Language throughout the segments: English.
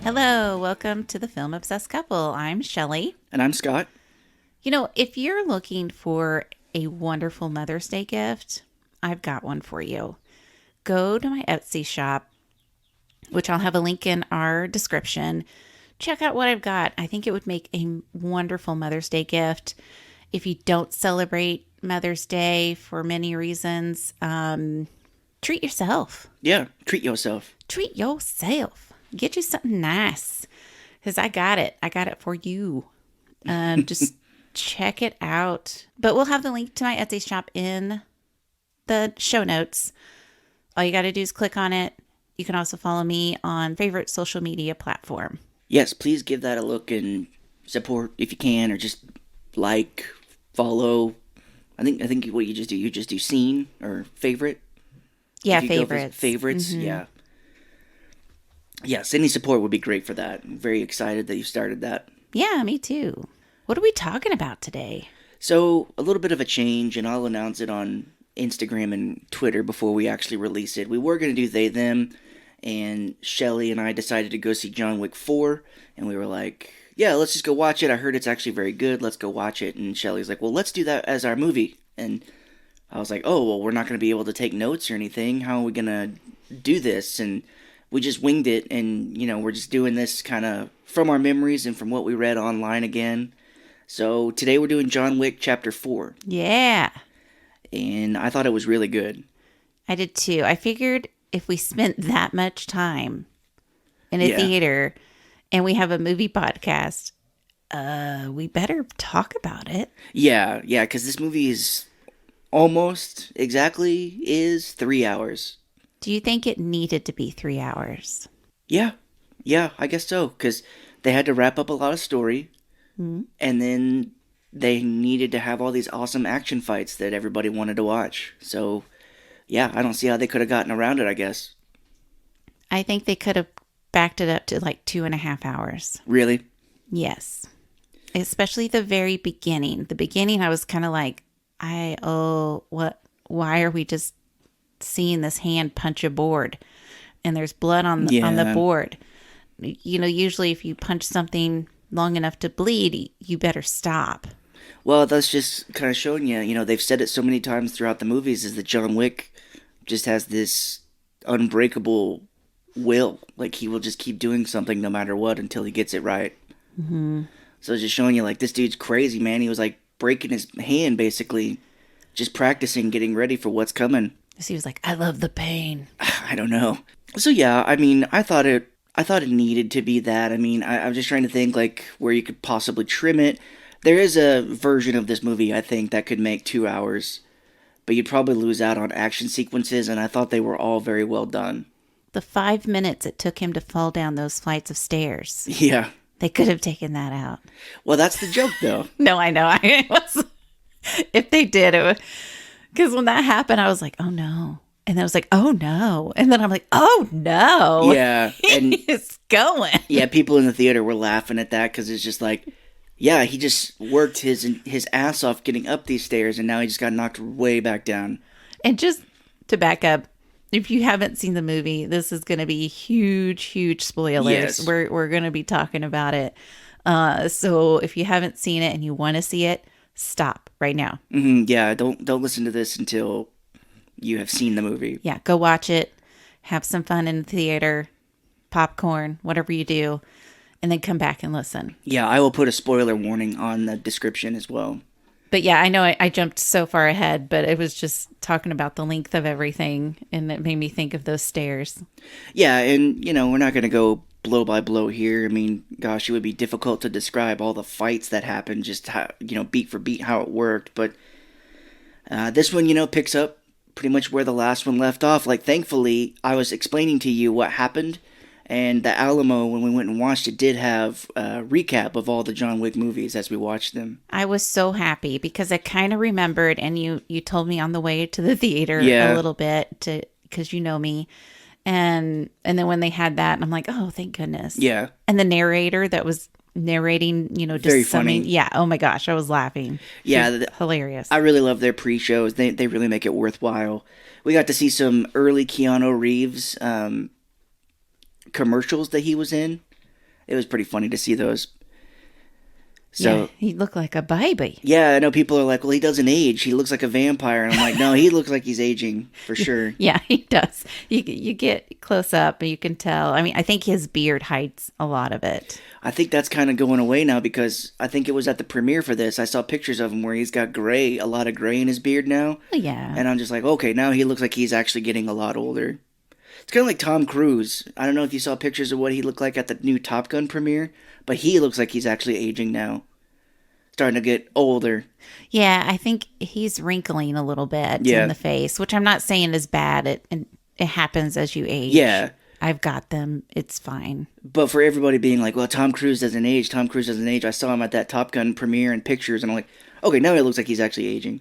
Hello, welcome to the Film Obsessed Couple. I'm Shelley. And I'm Scott. You know, if you're looking for a wonderful Mother's Day gift, I've got one for you. Go to my Etsy shop, which I'll have a link in our description. Check out what I've got. I think it would make a wonderful Mother's Day gift. If you don't celebrate Mother's Day for many reasons, treat yourself. Yeah, treat yourself. Treat yourself. Get you something nice. Because I got it. I got it for you. Just check it out. But we'll have the link to my Etsy shop in the show notes. All you got to do is click on it. You can also follow me on favorite social media platform. Yes, please give that a look and support if you can, or just like, follow. I think what you just do seen or favorite. Yeah, favorites. favorites. Mm-hmm. Yeah. Yes, any support would be great for that. I'm very excited that you started that. Yeah, me too. What are we talking about today? So, a little bit of a change, and I'll announce it on Instagram and Twitter before we actually release it. We were going to do They, Them, and Shelly and I decided to go see John Wick 4, and we were like, yeah, let's just go watch it. I heard it's actually very good. Let's go watch it. And Shelly's like, well, let's do that as our movie. And I was like, oh, well, we're not going to be able to take notes or anything. How are we going to do this? And we just winged it, and, we're just doing this kind of from our memories and from what we read online again. So today we're doing John Wick Chapter 4. Yeah. And I thought it was really good. I did too. I figured if we spent that much time in a theater and we have a movie podcast, we better talk about it. Yeah, because this movie is almost exactly is 3 hours. Do you think it needed to be 3 hours? Yeah, I guess so, because they had to wrap up a lot of story, and then they needed to have all these awesome action fights that everybody wanted to watch. So, yeah, I don't see how they could have gotten around it, I guess. I think they could have backed it up to like 2.5 hours. Really? Yes. Especially the very beginning. The beginning, I was kind of like, why are we just seeing this hand punch a board and there's blood on the board? Usually if you punch something long enough to bleed, you better stop. Well, that's just kind of showing you, they've said it so many times throughout the movies, is that John Wick just has this unbreakable will. Like, he will just keep doing something no matter what until he gets it right. Mm-hmm. So it's just showing you, like, this dude's crazy, man. He was, like, breaking his hand, basically, just practicing, getting ready for what's coming. So he was like, I love the pain. I don't know. So, yeah, I mean, I thought it needed to be that. I mean, I'm just trying to think, like, where you could possibly trim it. There is a version of this movie, I think, that could make 2 hours, but you'd probably lose out on action sequences, and I thought they were all very well done. The 5 minutes it took him to fall down those flights of stairs. Yeah. They could have taken that out. Well, that's the joke, though. No, I know. If they did, it would, because when that happened, I was like, oh no. And then I was like, oh no. And then I'm like, oh no. Yeah. And it's going. Yeah, people in the theater were laughing at that because it's just like, yeah, he just worked his ass off getting up these stairs, and now he just got knocked way back down. And just to back up, if you haven't seen the movie, this is going to be huge spoilers. Yes. We're going to be talking about it. So if you haven't seen it and you want to see it, stop right now. Mm-hmm, yeah, don't listen to this until you have seen the movie. Yeah, go watch it. Have some fun in the theater. Popcorn, whatever you do. And then come back and listen. Yeah, I will put a spoiler warning on the description as well. But yeah, I know I jumped so far ahead, but it was just talking about the length of everything, and it made me think of those stairs. Yeah, and, we're not going to go blow by blow here. I mean, gosh, it would be difficult to describe all the fights that happened, just how, beat for beat how it worked. But this one, picks up pretty much where the last one left off. Like, thankfully, I was explaining to you what happened. And the Alamo, when we went and watched it, did have a recap of all the John Wick movies as we watched them. I was so happy because I kind of remembered, and you told me on the way to the theater a little bit, because you know me. And then when they had that, I'm like, oh, thank goodness. Yeah. And the narrator that was narrating, just very something. funny. Yeah. Oh my gosh, I was laughing. Yeah. Hilarious. I really love their pre-shows. They really make it worthwhile. We got to see some early Keanu Reeves commercials that he was in. It was pretty funny to see those. Yeah, So he looked like a baby. yeah, I know people are like, well, he doesn't age. He looks like a vampire. And I'm like, no, he looks like he's aging for sure. Yeah, he does. You get close up and you can tell. I mean, I think his beard hides a lot of it. I think that's kind of going away now because I think it was at the premiere for this. I saw pictures of him where he's got gray, a lot of gray in his beard now. Oh, yeah. And I'm just like, okay, now he looks like he's actually getting a lot older. It's kind of like Tom Cruise. I don't know if you saw pictures of what he looked like at the new Top Gun premiere, but he looks like he's actually aging now. Starting to get older. Yeah, I think he's wrinkling a little bit Yeah. in the face, which I'm not saying is bad. It happens as you age. Yeah. I've got them. It's fine. But for everybody being like, well, Tom Cruise doesn't age, Tom Cruise doesn't age. I saw him at that Top Gun premiere and pictures, and I'm like, okay, now it looks like he's actually aging.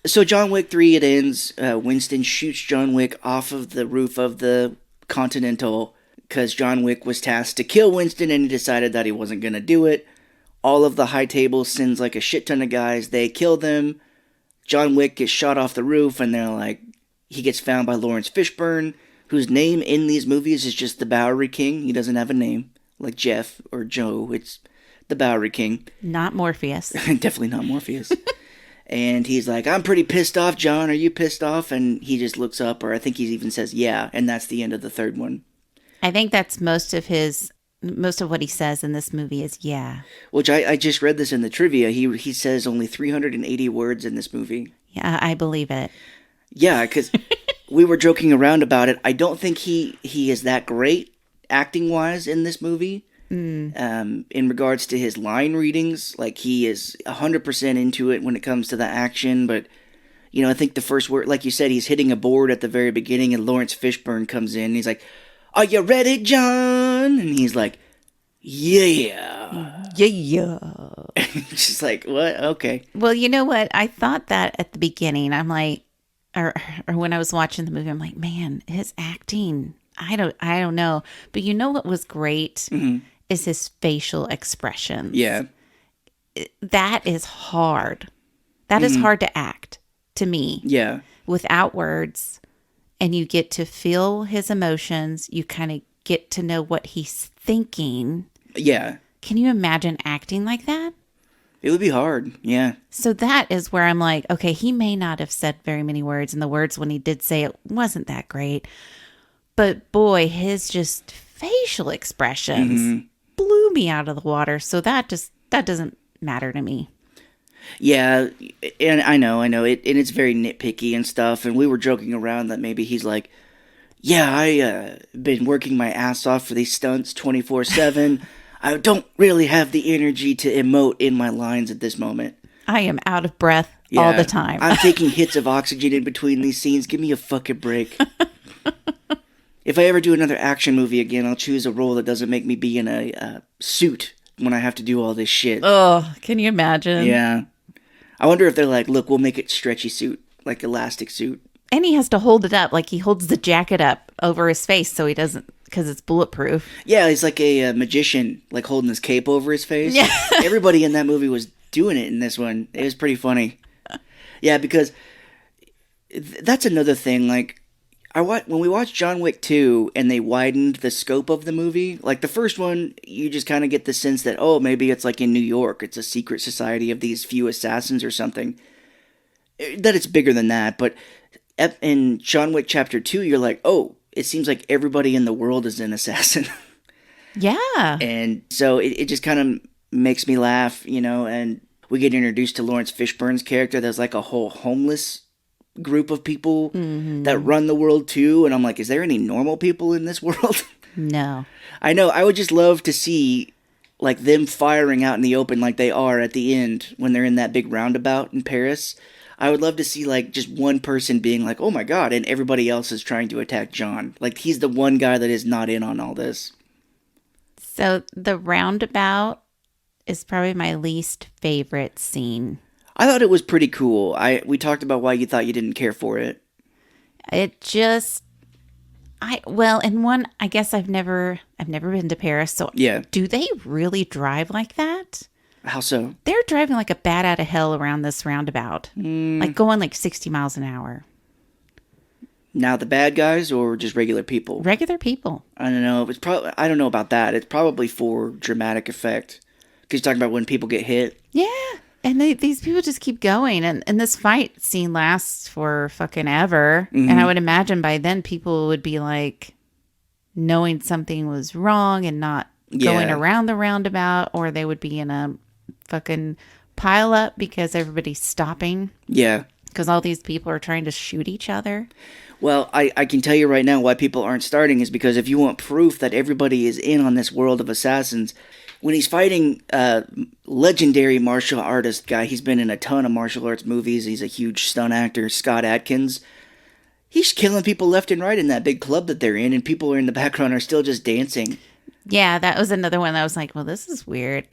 So John Wick 3, it ends. Winston shoots John Wick off of the roof of the Continental because John Wick was tasked to kill Winston, and he decided that he wasn't going to do it. All of the high tables sends like a shit ton of guys. They kill them. John Wick gets shot off the roof, and they're like, he gets found by Lawrence Fishburne, whose name in these movies is just the Bowery King. He doesn't have a name like Jeff or Joe. It's the Bowery King. Not Morpheus. Definitely not Morpheus. And he's like, I'm pretty pissed off, John. Are you pissed off? And he just looks up, or I think he even says, yeah. And that's the end of the third one. I think that's most of what he says in this movie is yeah. Which I just read this in the trivia. He says only 380 words in this movie. Yeah, I believe it. Yeah, because we were joking around about it. I don't think he is that great acting-wise in this movie. In regards to his line readings, like he is 100% into it when it comes to the action. But, you know, I think the first word, like you said, he's hitting a board at the very beginning and Lawrence Fishburne comes in and he's like, are you ready, John? And he's like, yeah. Yeah. Just like, what? Okay. Well, you know what? I thought that at the beginning. I'm like, or when I was watching the movie, I'm like, man, his acting. I don't know. But you know what was great is his facial expressions. Yeah. That is hard. That is hard to act to me. Yeah. Without words. And you get to feel his emotions. You kind of get to know what he's thinking. Yeah. Can you imagine acting like that? It would be hard. Yeah. So that is where I'm like, okay, he may not have said very many words, and the words when he did say it wasn't that great. But boy, his just facial expressions blew me out of the water. So that doesn't matter to me. Yeah, and I know it, and it's very nitpicky and stuff. And we were joking around that maybe he's like, "Yeah, I been working my ass off for these stunts 24/7. I don't really have the energy to emote in my lines at this moment. I am out of breath all the time. I'm taking hits of oxygen in between these scenes. Give me a fucking break." If I ever do another action movie again, I'll choose a role that doesn't make me be in a suit when I have to do all this shit. Oh, can you imagine? Yeah. I wonder if they're like, look, we'll make it stretchy suit, like elastic suit. And he has to hold it up, like he holds the jacket up over his face so he doesn't, because it's bulletproof. Yeah, he's like a magician, like holding his cape over his face. Yeah. Everybody in that movie was doing it in this one. It was pretty funny. Yeah, because that's another thing. Like, when we watched John Wick 2 and they widened the scope of the movie, like the first one, you just kind of get the sense that, oh, maybe it's like in New York. It's a secret society of these few assassins or something. That it's bigger than that. But in John Wick Chapter 2, you're like, oh, it seems like everybody in the world is an assassin. Yeah. And so it just kind of makes me laugh, you know, and we get introduced to Lawrence Fishburne's character. There's like a whole homeless group of people that run the world too, and I'm like, is there any normal people in this world? No. I know. I would just love to see like them firing out in the open like they are at the end when they're in that big roundabout in Paris. I would love to see like just one person being like, oh my god, and everybody else is trying to attack John. Like he's the one guy that is not in on all this. So the roundabout is probably my least favorite scene. I thought it was pretty cool. We talked about why you thought you didn't care for it. It just, in one, I guess I've never been to Paris. So Yeah. do they really drive like that? How so? They're driving like a bat out of hell around this roundabout, like going like 60 miles an hour. Now the bad guys or just regular people? Regular people. I don't know. It's probably I don't know about that. It's probably for dramatic effect. Because you're talking about when people get hit. Yeah. And these people just keep going. And this fight scene lasts for fucking ever. Mm-hmm. And I would imagine by then people would be like knowing something was wrong and not going around the roundabout, or they would be in a fucking pile up because everybody's stopping. Yeah. Because all these people are trying to shoot each other. Well, I can tell you right now why people aren't starting is because if you want proof that everybody is in on this world of assassins, when he's fighting legendary martial artist guy, he's been in a ton of martial arts movies, he's a huge stunt actor, Scott Adkins. He's killing people left and right in that big club that they're in, and people are in the background are still just dancing. Yeah, that was another one that I was like, well, this is weird.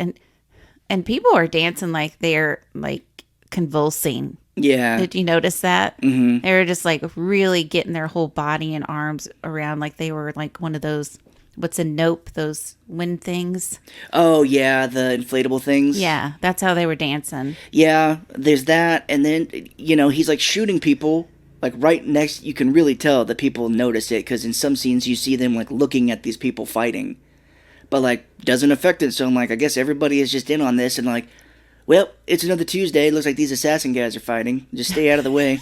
And people are dancing like they're like convulsing. Yeah. Did you notice that? Mm-hmm. They were just like really getting their whole body and arms around like they were like one of those, what's a nope, those wind things. Oh, yeah, the inflatable things. Yeah, that's how they were dancing. Yeah, there's that. And then, he's like shooting people. Like right next, you can really tell that people notice it because in some scenes you see them like looking at these people fighting. But like, doesn't affect it. So I'm like, I guess everybody is just in on this and like, well, it's another Tuesday. It looks like these assassin guys are fighting. Just stay out of the way.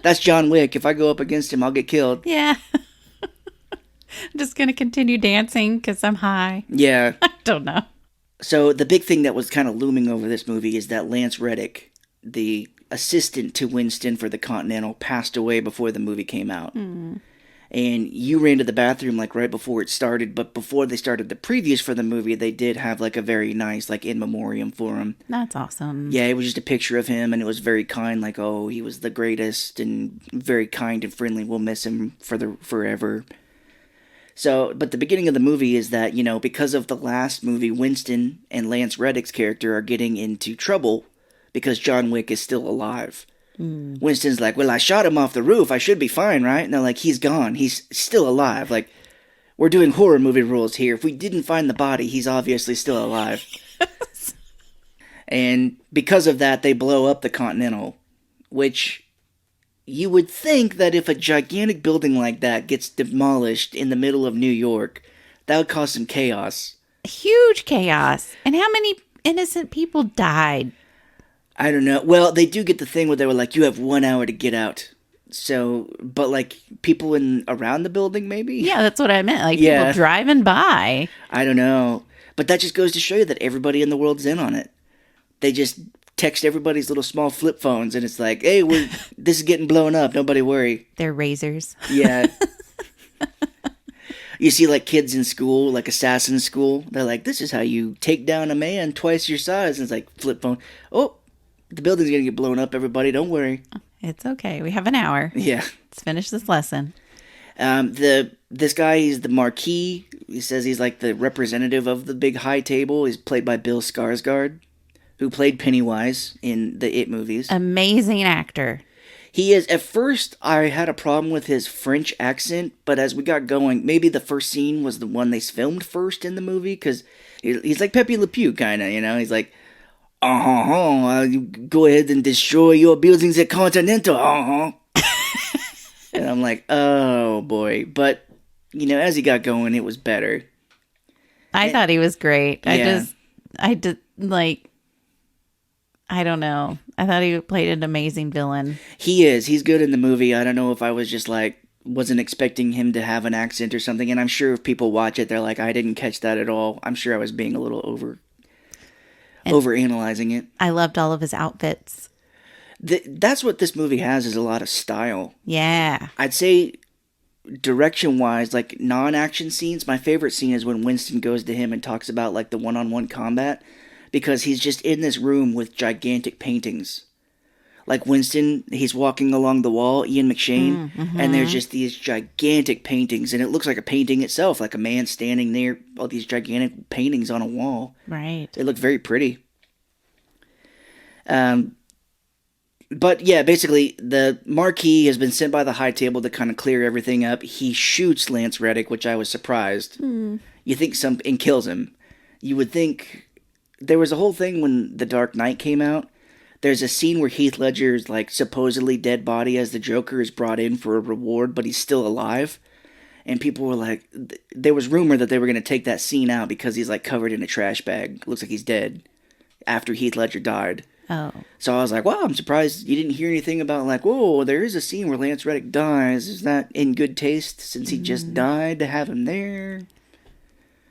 That's John Wick. If I go up against him, I'll get killed. Yeah. I'm just going to continue dancing because I'm high. Yeah. I don't know. So the big thing that was kind of looming over this movie is that Lance Reddick, the assistant to Winston for the Continental, passed away before the movie came out. And you ran to the bathroom like right before it started, but before they started the previews for the movie, they did have like a very nice like in memoriam for him. That's awesome. Yeah, it was just a picture of him, and it was very kind, like, oh, he was the greatest and very kind and friendly. We'll miss him forever. So, but the beginning of the movie is that, because of the last movie, Winston and Lance Reddick's character are getting into trouble because John Wick is still alive. Winston's like, well, I shot him off the roof. I should be fine, right? And they're like, he's gone. He's still alive. Like, we're doing horror movie rules here. If we didn't find the body, he's obviously still alive. And because of that, they blow up the Continental, which you would think that if a gigantic building like that gets demolished in the middle of New York, that would cause some chaos. Huge chaos. And how many innocent people died? I don't know. Well, they do get the thing where they were like, you have 1 hour to get out. So, but like people around the building, maybe? Yeah, that's what I meant. Like people driving by. I don't know. But that just goes to show you that everybody in the world's in on it. They just text everybody's little small flip phones and it's like, hey, this is getting blown up. Nobody worry. They're razors. Yeah. You see like kids in school, like assassin school. They're like, this is how you take down a man twice your size. And it's like flip phone. Oh, the building's going to get blown up, everybody. Don't worry. It's okay. We have an hour. Yeah. Let's finish this lesson. This guy, he's the Marquis. He says he's like the representative of the big high table. He's played by Bill Skarsgård, who played Pennywise in the It movies. Amazing actor. He is. At first, I had a problem with his French accent, but as we got going, maybe the first scene was the one they filmed first in the movie, because he's like Pepe Le Pew, kind of, He's like, you go ahead and destroy your buildings at Continental, And I'm like, oh, boy. But, as he got going, it was better. I thought he was great. Yeah. I don't know. I thought he played an amazing villain. He is. He's good in the movie. I don't know if I was just like, wasn't expecting him to have an accent or something. And I'm sure if people watch it, they're like, I didn't catch that at all. I'm sure I was being a little overanalyzing it. I loved all of his outfits. That's what this movie has, is a lot of style. Yeah. I'd say direction-wise, like non-action scenes, my favorite scene is when Winston goes to him and talks about like the one-on-one combat, because he's just in this room with gigantic paintings. Like Winston, he's walking along the wall, Ian McShane, and there's just these gigantic paintings, and it looks like a painting itself, like a man standing there, all these gigantic paintings on a wall. Right. They look very pretty. But yeah, basically, the Marquis has been sent by the High Table to kind of clear everything up. He shoots Lance Reddick, which I was surprised. You think and kills him. You would think there was a whole thing when The Dark Knight came out There's a scene where Heath Ledger's like supposedly dead body as the Joker is brought in for a reward, but he's still alive. And people were like, there was rumor that they were going to take that scene out because he's like covered in a trash bag. Looks like he's dead after Heath Ledger died. Oh. So I was like, wow, I'm surprised you didn't hear anything about like, whoa, there is a scene where Lance Reddick dies. Is that in good taste since he just died to have him there?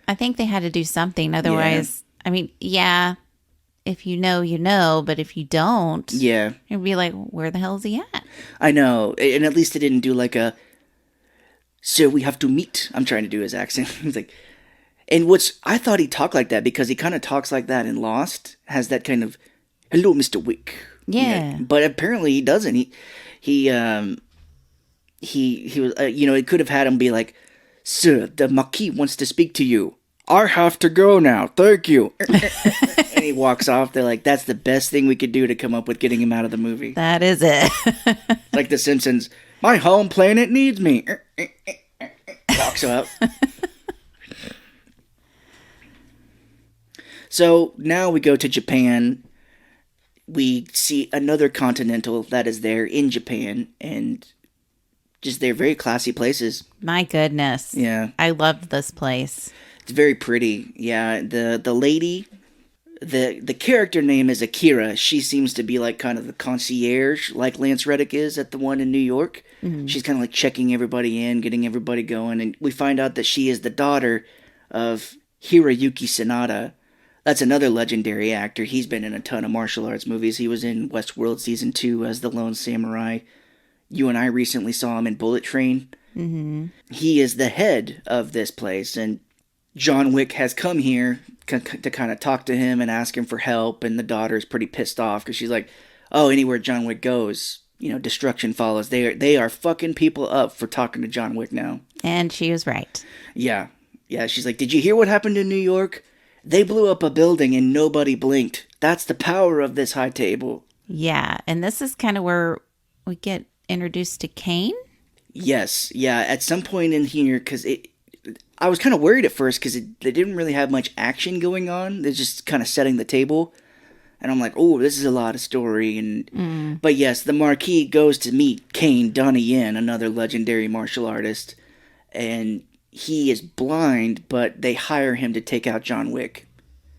I think they had to do something. Otherwise, I mean, yeah, if you know, you know. But if you don't, Yeah. you'd be like, where the hell is he at? I know. And at least they didn't do like a, so we have to meet. I'm trying to do his accent. He's like, and I thought he talked like that because he kind of talks like that in Lost. Has that kind of, hello, Mr. Wick. Yeah. But apparently he doesn't. He was, it could have had him be like, sir, the Marquis wants to speak to you. I have to go now. Thank you. And he walks off. They're like, that's the best thing we could do to come up with getting him out of the movie. That is it. Like The Simpsons, my home planet needs me. Walks out. So now we go to Japan. We see another continental that is there in Japan, and just they're very classy places. My goodness. Yeah. I loved this place. It's very pretty. Yeah, the lady, the character name is Akira. She seems to be like kind of the concierge, like Lance Reddick is at the one in New York. Mm-hmm. She's kind of like checking everybody in, getting everybody going, and we find out that she is the daughter of Hiroyuki Sanada. That's another legendary actor. He's been in a ton of martial arts movies. He was in Westworld Season 2 as the Lone Samurai. You and I recently saw him in Bullet Train. Mm-hmm. He is the head of this place, and John Wick has come here to kind of talk to him and ask him for help, and the daughter's pretty pissed off because she's like, oh, anywhere John Wick goes, destruction follows. They are fucking people up for talking to John Wick now. And she was right. Yeah. Yeah, she's like, did you hear what happened in New York? They blew up a building and nobody blinked. That's the power of this high table. Yeah, and this is kind of where we get introduced to Kane. Yes, yeah, at some point in here, because I was kind of worried at first because they didn't really have much action going on. They're just kind of setting the table. And I'm like, oh, this is a lot of story. But yes, the Marquis goes to meet Kane, Donnie Yen, another legendary martial artist. And he is blind, but they hire him to take out John Wick.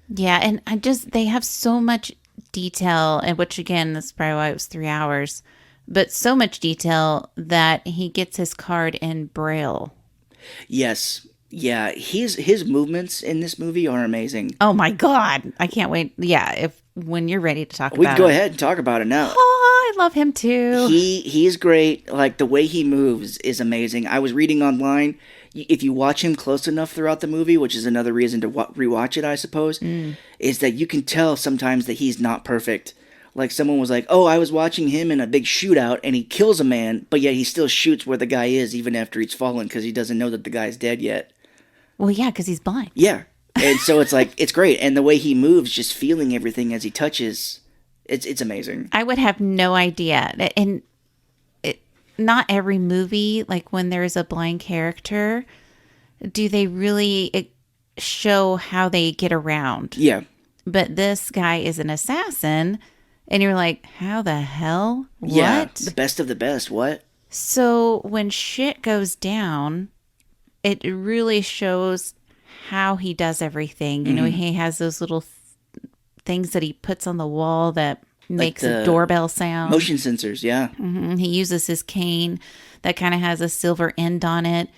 Yeah, and they have so much detail, and which again, that's probably why it was 3 hours, but so much detail that he gets his card in Braille. Yes. Yeah, his movements in this movie are amazing. Oh my God. I can't wait. Yeah, when you're ready to talk about it. We can go ahead and talk about it now. Oh, I love him too. He's great. Like, the way he moves is amazing. I was reading online, if you watch him close enough throughout the movie, which is another reason to rewatch it, I suppose, is that you can tell sometimes that he's not perfect. Like, someone was like, oh, I was watching him in a big shootout, and he kills a man, but yet he still shoots where the guy is, even after he's fallen, because he doesn't know that the guy's dead yet. Well, yeah, because he's blind. Yeah. And so it's like, it's great. And the way he moves, just feeling everything as he touches, it's amazing. I would have no idea. And not every movie, like when there's a blind character, do they really show how they get around. Yeah. But this guy is an assassin, and you're like, how the hell? What? Yeah, the best of the best. What? So when shit goes down, it really shows how he does everything. You know, he has those little things that he puts on the wall that makes a doorbell sound. Motion sensors, yeah. Mm-hmm. He uses his cane that kind of has a silver end on it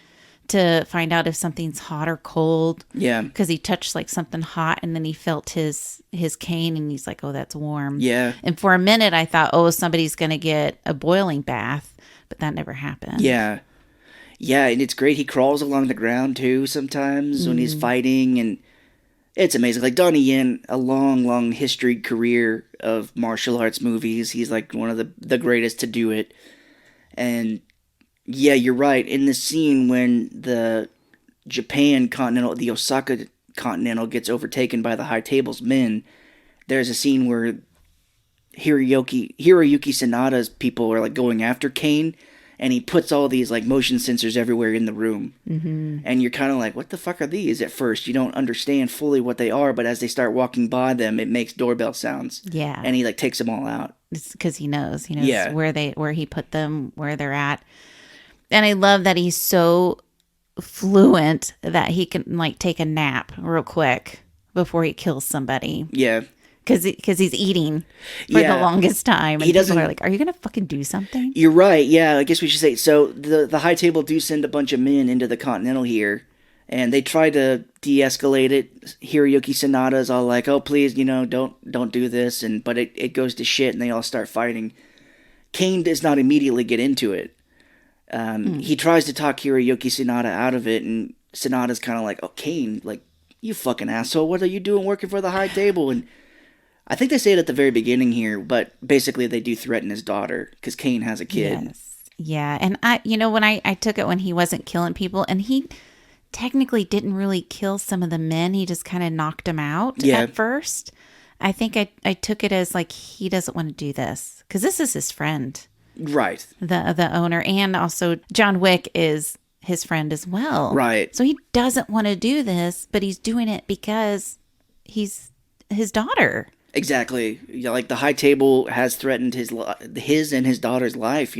to find out if something's hot or cold. Yeah. Because he touched like something hot and then he felt his cane and he's like, oh, that's warm. Yeah. And for a minute I thought, oh, somebody's going to get a boiling bath, but that never happened. Yeah. Yeah, and it's great. He crawls along the ground too sometimes when he's fighting, and it's amazing. Like Donnie Yen, a long, long history career of martial arts movies. He's like one of the greatest to do it. And yeah, you're right. In the scene when the Japan Continental, the Osaka Continental gets overtaken by the High Table's men, there's a scene where Hiroyuki Sanada's people are like going after Kane, and he puts all these like motion sensors everywhere in the room. And you're kind of like, what the fuck are these at first? You don't understand fully what they are, but as they start walking by them, it makes doorbell sounds. Yeah. And he like takes them all out. It's because he knows Yeah. where he put them, where they're at. And I love that he's so fluent that he can like take a nap real quick before he kills somebody. Yeah. Because he's eating for the longest time. And He doesn't. people are like, are you going to fucking do something? You're right. Yeah, I guess we should say. So the High Table do send a bunch of men into the Continental here, and they try to de-escalate it. Hiroyuki Sanada's all like, "Oh, please, don't do this," but it goes to shit, and they all start fighting. Kane does not immediately get into it. He tries to talk Hiroyuki Sanada out of it, and Sanada's kind of like, "Oh, Kane, like, you fucking asshole! What are you doing working for the High Table?" And I think they say it at the very beginning here, but basically they do threaten his daughter because Kane has a kid. Yes. Yeah. And when I took it when he wasn't killing people, and he technically didn't really kill some of the men, he just kind of knocked them out at first. I think I took it as like he doesn't want to do this because this is his friend, Right. the owner, and also John Wick is his friend as well. Right. So he doesn't want to do this, but he's doing it because he's his daughter. Exactly. Yeah, like the High Table has threatened his and his daughter's life,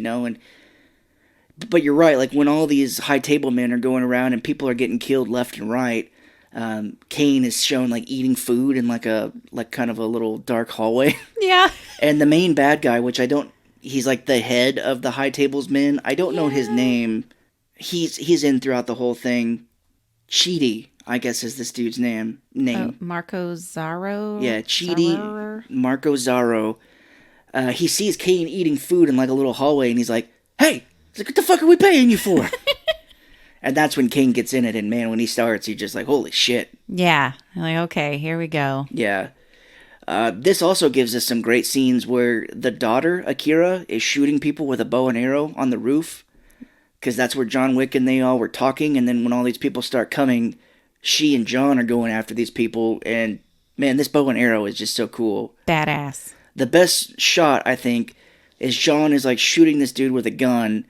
but you're right. Like when all these High Table men are going around and people are getting killed left and right, Kane is shown like eating food in like kind of a little dark hallway. Yeah. And the main bad guy, he's like the head of the High Table's men. I don't know his name. He's in throughout the whole thing. Chidi, I guess, is this dude's name. Marco Zarro? Yeah, Chidi, Zarro? Marco Zarro. He sees Kane eating food in like a little hallway, and he's like, "Hey, what the fuck are we paying you for?" And that's when Kane gets in it, and man, when he starts, he's just like, "Holy shit!" Yeah, I'm like, okay, here we go. Yeah. This also gives us some great scenes where the daughter Akira is shooting people with a bow and arrow on the roof, because that's where John Wick and they all were talking, and then when all these people start coming, she and John are going after these people, and man, this bow and arrow is just so cool. Badass. The best shot, I think, is John is like shooting this dude with a gun,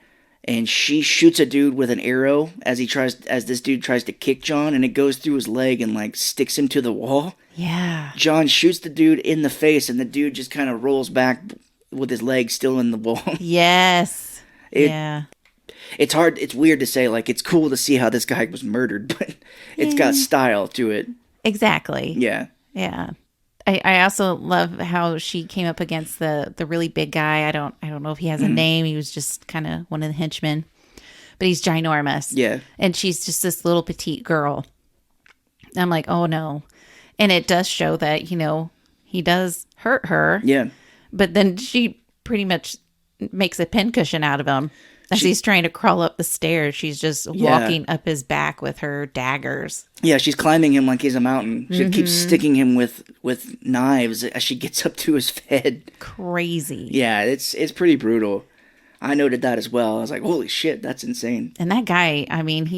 and she shoots a dude with an arrow as this dude tries to kick John, and it goes through his leg and like sticks him to the wall. Yeah. John shoots the dude in the face, and the dude just kind of rolls back with his leg still in the wall. Yes. Yeah. It's hard. It's weird to say. Like, it's cool to see how this guy was murdered, but it's got style to it. Exactly. Yeah. Yeah. I also love how she came up against the really big guy. I don't know if he has a name. He was just kind of one of the henchmen, but he's ginormous. Yeah. And she's just this little petite girl. I'm like, oh no. And it does show that, he does hurt her. Yeah. But then she pretty much makes a pincushion out of him. As he's trying to crawl up the stairs, she's just walking up his back with her daggers. Yeah, she's climbing him like he's a mountain. She keeps sticking him with knives as she gets up to his head. Crazy. Yeah, it's pretty brutal. I noted that as well. I was like, holy shit, that's insane. And that guy, I mean,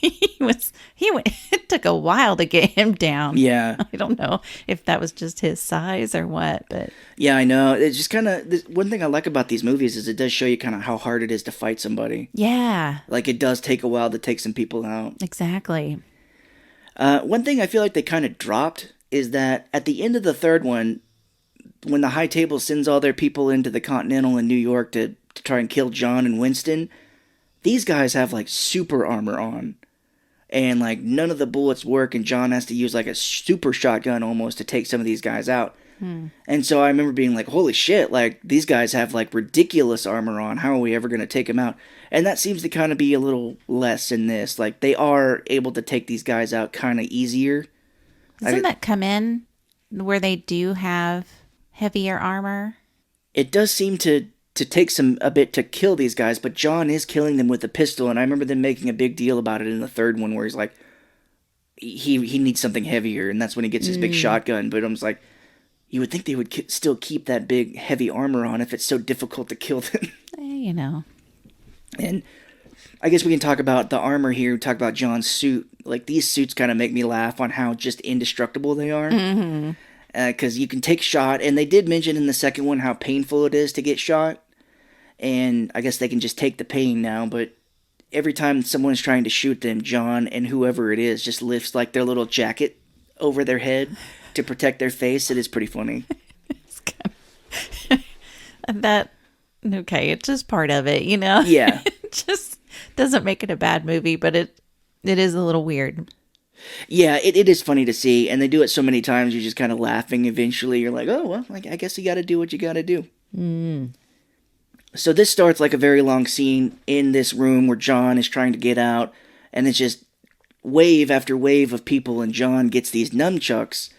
it took a while to get him down. Yeah. I don't know if that was just his size or what, but yeah, I know. It's just kind of one thing I like about these movies is it does show you kind of how hard it is to fight somebody. yeah, Like it does take a while to take some people out. exactly. One thing I feel like they kind of dropped is that at the end of the third one, when the High Table sends all their people into the Continental in New York to try and kill John and Winston, these guys have like super armor on. And like none of the bullets work, and John has to use like a super shotgun almost to take some of these guys out. And so I remember being like, holy shit, like these guys have like ridiculous armor on. How are we ever going to take them out? And that seems to kind of be a little less in this. Like they are able to take these guys out kind of easier. Doesn't that come in where they do have heavier armor? It does seem to take a bit to kill these guys, but John is killing them with a pistol, and I remember them making a big deal about it in the third one where he's like, he needs something heavier, and that's when he gets his big shotgun, but I was like, you would think they would still keep that big, heavy armor on if it's so difficult to kill them. And I guess we can talk about the armor here, talk about John's suit. Like, these suits kind of make me laugh on how just indestructible they are. Mm-hmm. Because you can take shot, and they did mention in the second one how painful it is to get shot. and I guess they can just take the pain now, but every time someone is trying to shoot them, John and whoever it is just lifts like their little jacket over their head to protect their face. It is pretty funny. It's kind of, that, okay, it's just part of it, you know? Yeah. It just doesn't make it a bad movie, but it is a little weird. Yeah, it is funny to see, and they do it so many times, you're just kind of laughing. Eventually, you're like, oh, well, I guess you got to do what you got to do. So this starts like a very long scene in this room where John is trying to get out, and it's just wave after wave of people, and John gets these nunchucks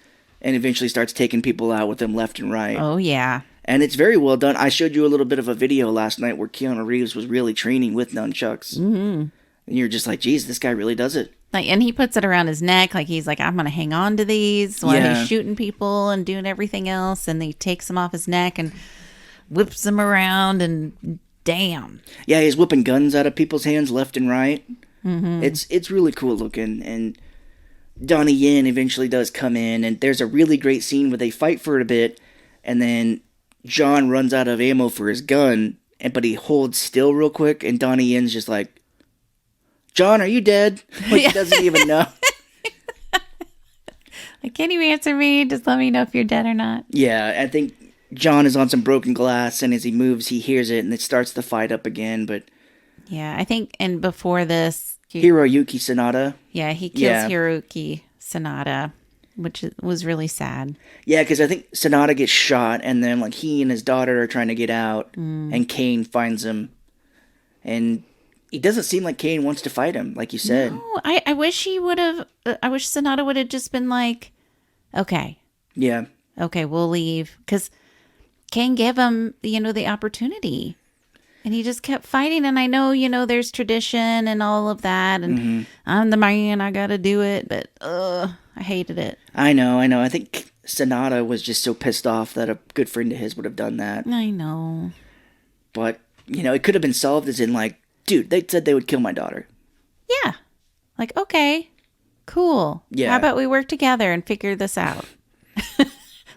and eventually starts taking people out with them left and right. Oh, yeah. And it's very well done. I showed you a little bit of a video last night where Keanu Reeves was really training with nunchucks. Mm-hmm. And you're just like, geez, this guy really does it. Like, and he puts it around his neck, like he's like, I'm going to hang on to these while he's shooting people and doing everything else. And he takes them off his neck and whips them around, and damn. Yeah, he's whipping guns out of people's hands left and right. Mm-hmm. It's really cool looking. And Donnie Yen eventually does come in, and there's a really great scene where they fight for a bit, and then John runs out of ammo for his gun, but he holds still real quick, and Donnie Yen's just like, John, are you dead? Like, he doesn't even know. Like, can you answer me? Just let me know if you're dead or not. Yeah, I think John is on some broken glass, and as he moves, he hears it, and it starts the fight up again, but... Yeah, I think, and before this... Hiroyuki Sanada. Yeah, he kills Hiroyuki Sanada, which was really sad. Yeah, because I think Sanada gets shot, and then, like, he and his daughter are trying to get out, and Kane finds him, and... It doesn't seem like Kane wants to fight him, like you said. No, I wish he would have... I wish Sanada would have just been like, okay. Yeah. Okay, we'll leave. Because Kane gave him, the opportunity. And he just kept fighting. And I know, there's tradition and all of that. And I'm the man, I got to do it. But, I hated it. I know. I think Sanada was just so pissed off that a good friend of his would have done that. I know. But, it could have been solved as in, like, dude, they said they would kill my daughter. Yeah. Like, okay, cool. Yeah. How about we work together and figure this out?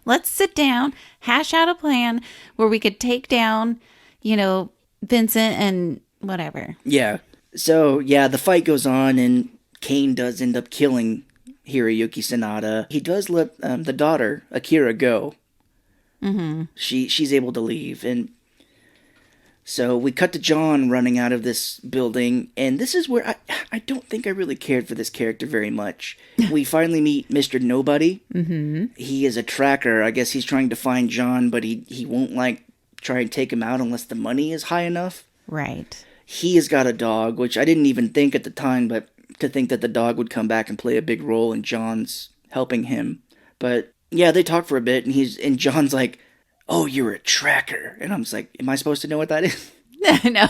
Let's sit down, hash out a plan where we could take down, Vincent and whatever. Yeah. So, yeah, the fight goes on, and Kane does end up killing Hiroyuki Sanada. He does let the daughter, Akira, go. Mm-hmm. She's able to leave, and... So we cut to John running out of this building, and this is where I don't think I really cared for this character very much. We finally meet Mr. Nobody. Mm-hmm. He is a tracker. I guess he's trying to find John, but he won't, try and take him out unless the money is high enough. Right. He has got a dog, which I didn't even think at the time, but to think that the dog would come back and play a big role in John's helping him. But, yeah, they talk for a bit, and John's like, oh, you're a tracker. And I'm just like, am I supposed to know what that is? No.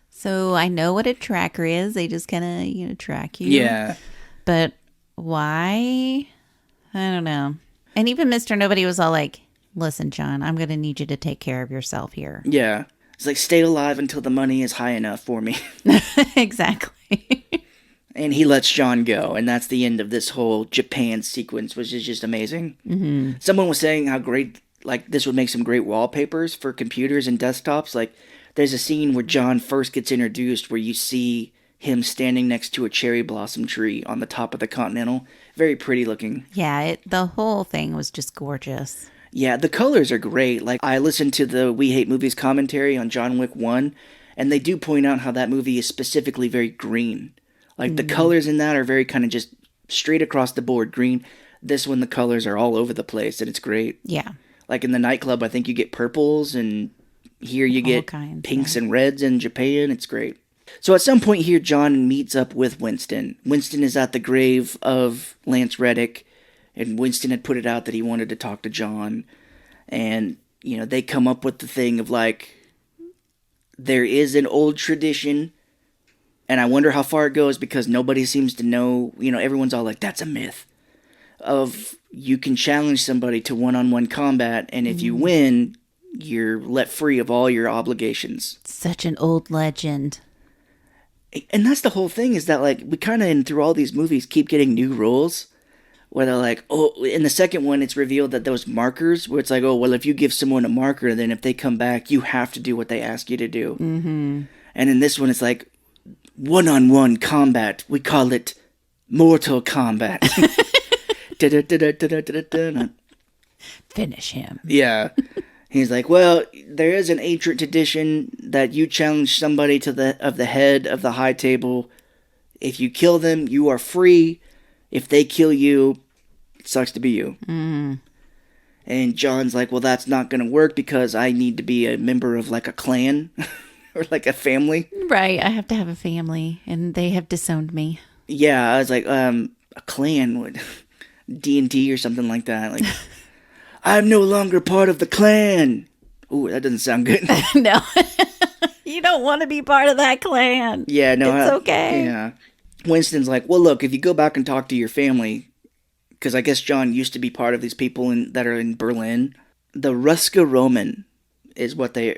So I know what a tracker is. They just kind of, track you. Yeah. But why? I don't know. And even Mr. Nobody was all like, listen, John, I'm going to need you to take care of yourself here. Yeah. It's like, stay alive until the money is high enough for me. Exactly. And he lets John go, and that's the end of this whole Japan sequence, which is just amazing. Mm-hmm. Someone was saying how great, this would make some great wallpapers for computers and desktops. There's a scene where John first gets introduced where you see him standing next to a cherry blossom tree on the top of the Continental. Very pretty looking. Yeah, the whole thing was just gorgeous. Yeah, the colors are great. I listened to the We Hate Movies commentary on John Wick 1, and they do point out how that movie is specifically very green. The colors in that are very kind of just straight across the board green. This one, the colors are all over the place, and it's great. Yeah. In the nightclub, I think you get purples, and here you get pinks and reds in Japan. It's great. So at some point here, John meets up with Winston. Winston is at the grave of Lance Reddick, and Winston had put it out that he wanted to talk to John. And, they come up with the thing of, there is an old tradition. And I wonder how far it goes because nobody seems to know, everyone's all like, that's a myth. Of you can challenge somebody to one-on-one combat, and if you win, you're let free of all your obligations. Such an old legend. And that's the whole thing is that, we kind of, through all these movies, keep getting new rules. where they're like, oh, in the second one, it's revealed that those markers, where it's like, oh, well, if you give someone a marker, then if they come back, you have to do what they ask you to do. Mm-hmm. And in this one, it's like one-on-one combat. We call it Mortal Kombat. Finish him. Yeah. He's like, well, there is an ancient tradition that you challenge somebody to the head of the high table. If you kill them, you are free. If they kill you, it sucks to be you. Mm. And John's like, well, that's not going to work because I need to be a member of like a clan or like a family. Right. I have to have a family, and they have disowned me. Yeah, I was like, a clan would D&D or something like that. Like, I'm no longer part of the clan. Ooh, that doesn't sound good. No. You don't want to be part of that clan. Yeah, no. It's okay. Yeah. Winston's like, well, look, if you go back and talk to your family, because I guess John used to be part of these people that are in Berlin. The Ruska Roma is what they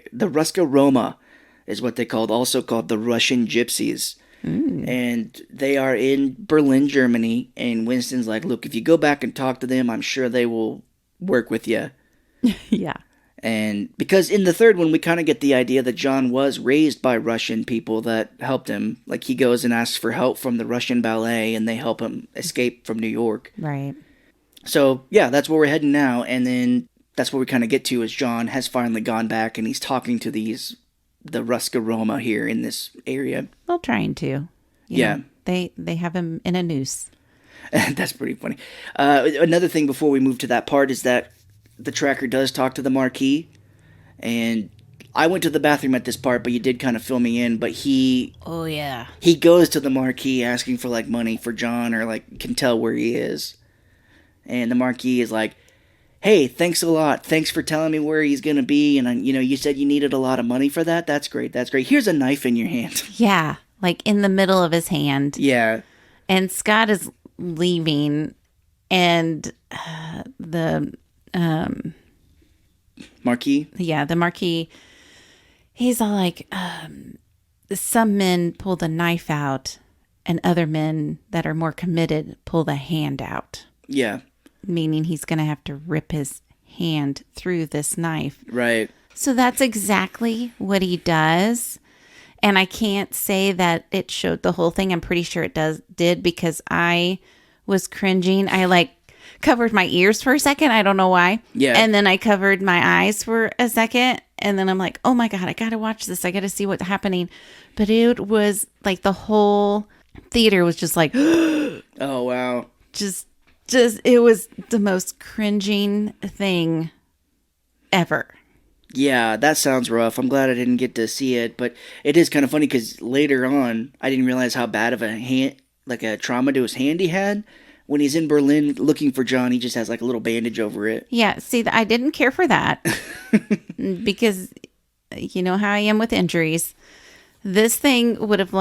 called, also called the Russian Gypsies. Mm. And they are in Berlin, Germany. And Winston's like, look, if you go back and talk to them, I'm sure they will work with you. Yeah. And because in the third one, we kind of get the idea that John was raised by Russian people that helped him. Like, he goes and asks for help from the Russian ballet, and they help him escape from New York. Right. So, yeah, that's where we're heading now. And then that's where we kind of get to is John has finally gone back, and he's talking to the Ruska Roma here in this area. Well, trying to. Yeah. They have him in a noose. That's pretty funny. Another thing before we move to that part is that the tracker does talk to the Marquis, and I went to the bathroom at this part, but you did kind of fill me in, but he goes to the Marquis asking for, like, money for John, or, like, can tell where he is. And the Marquis is like, hey, thanks a lot. Thanks for telling me where he's going to be, and, you said you needed a lot of money for that? That's great, that's great. Here's a knife in your hand. Yeah, like in the middle of his hand. Yeah. And Scott is leaving, and the Marquis? Yeah, the Marquis, he's all like, some men pull the knife out, and other men that are more committed pull the hand out. Yeah. Meaning he's going to have to rip his hand through this knife. Right. So that's exactly what he does. And I can't say that it showed the whole thing. I'm pretty sure it did because I was cringing. I like covered my ears for a second. I don't know why. Yeah. And then I covered my eyes for a second. And then I'm like, oh my God, I got to watch this. I got to see what's happening. But it was like the whole theater was just like, oh, wow. Just it was the most cringing thing ever. Yeah, that sounds rough. I'm glad I didn't get to see it, but it is kind of funny because later on, I didn't realize how bad of a trauma to his hand he had. When he's in Berlin looking for John, he just has like a little bandage over it. Yeah, see, I didn't care for that because you know how I am with injuries. This thing would have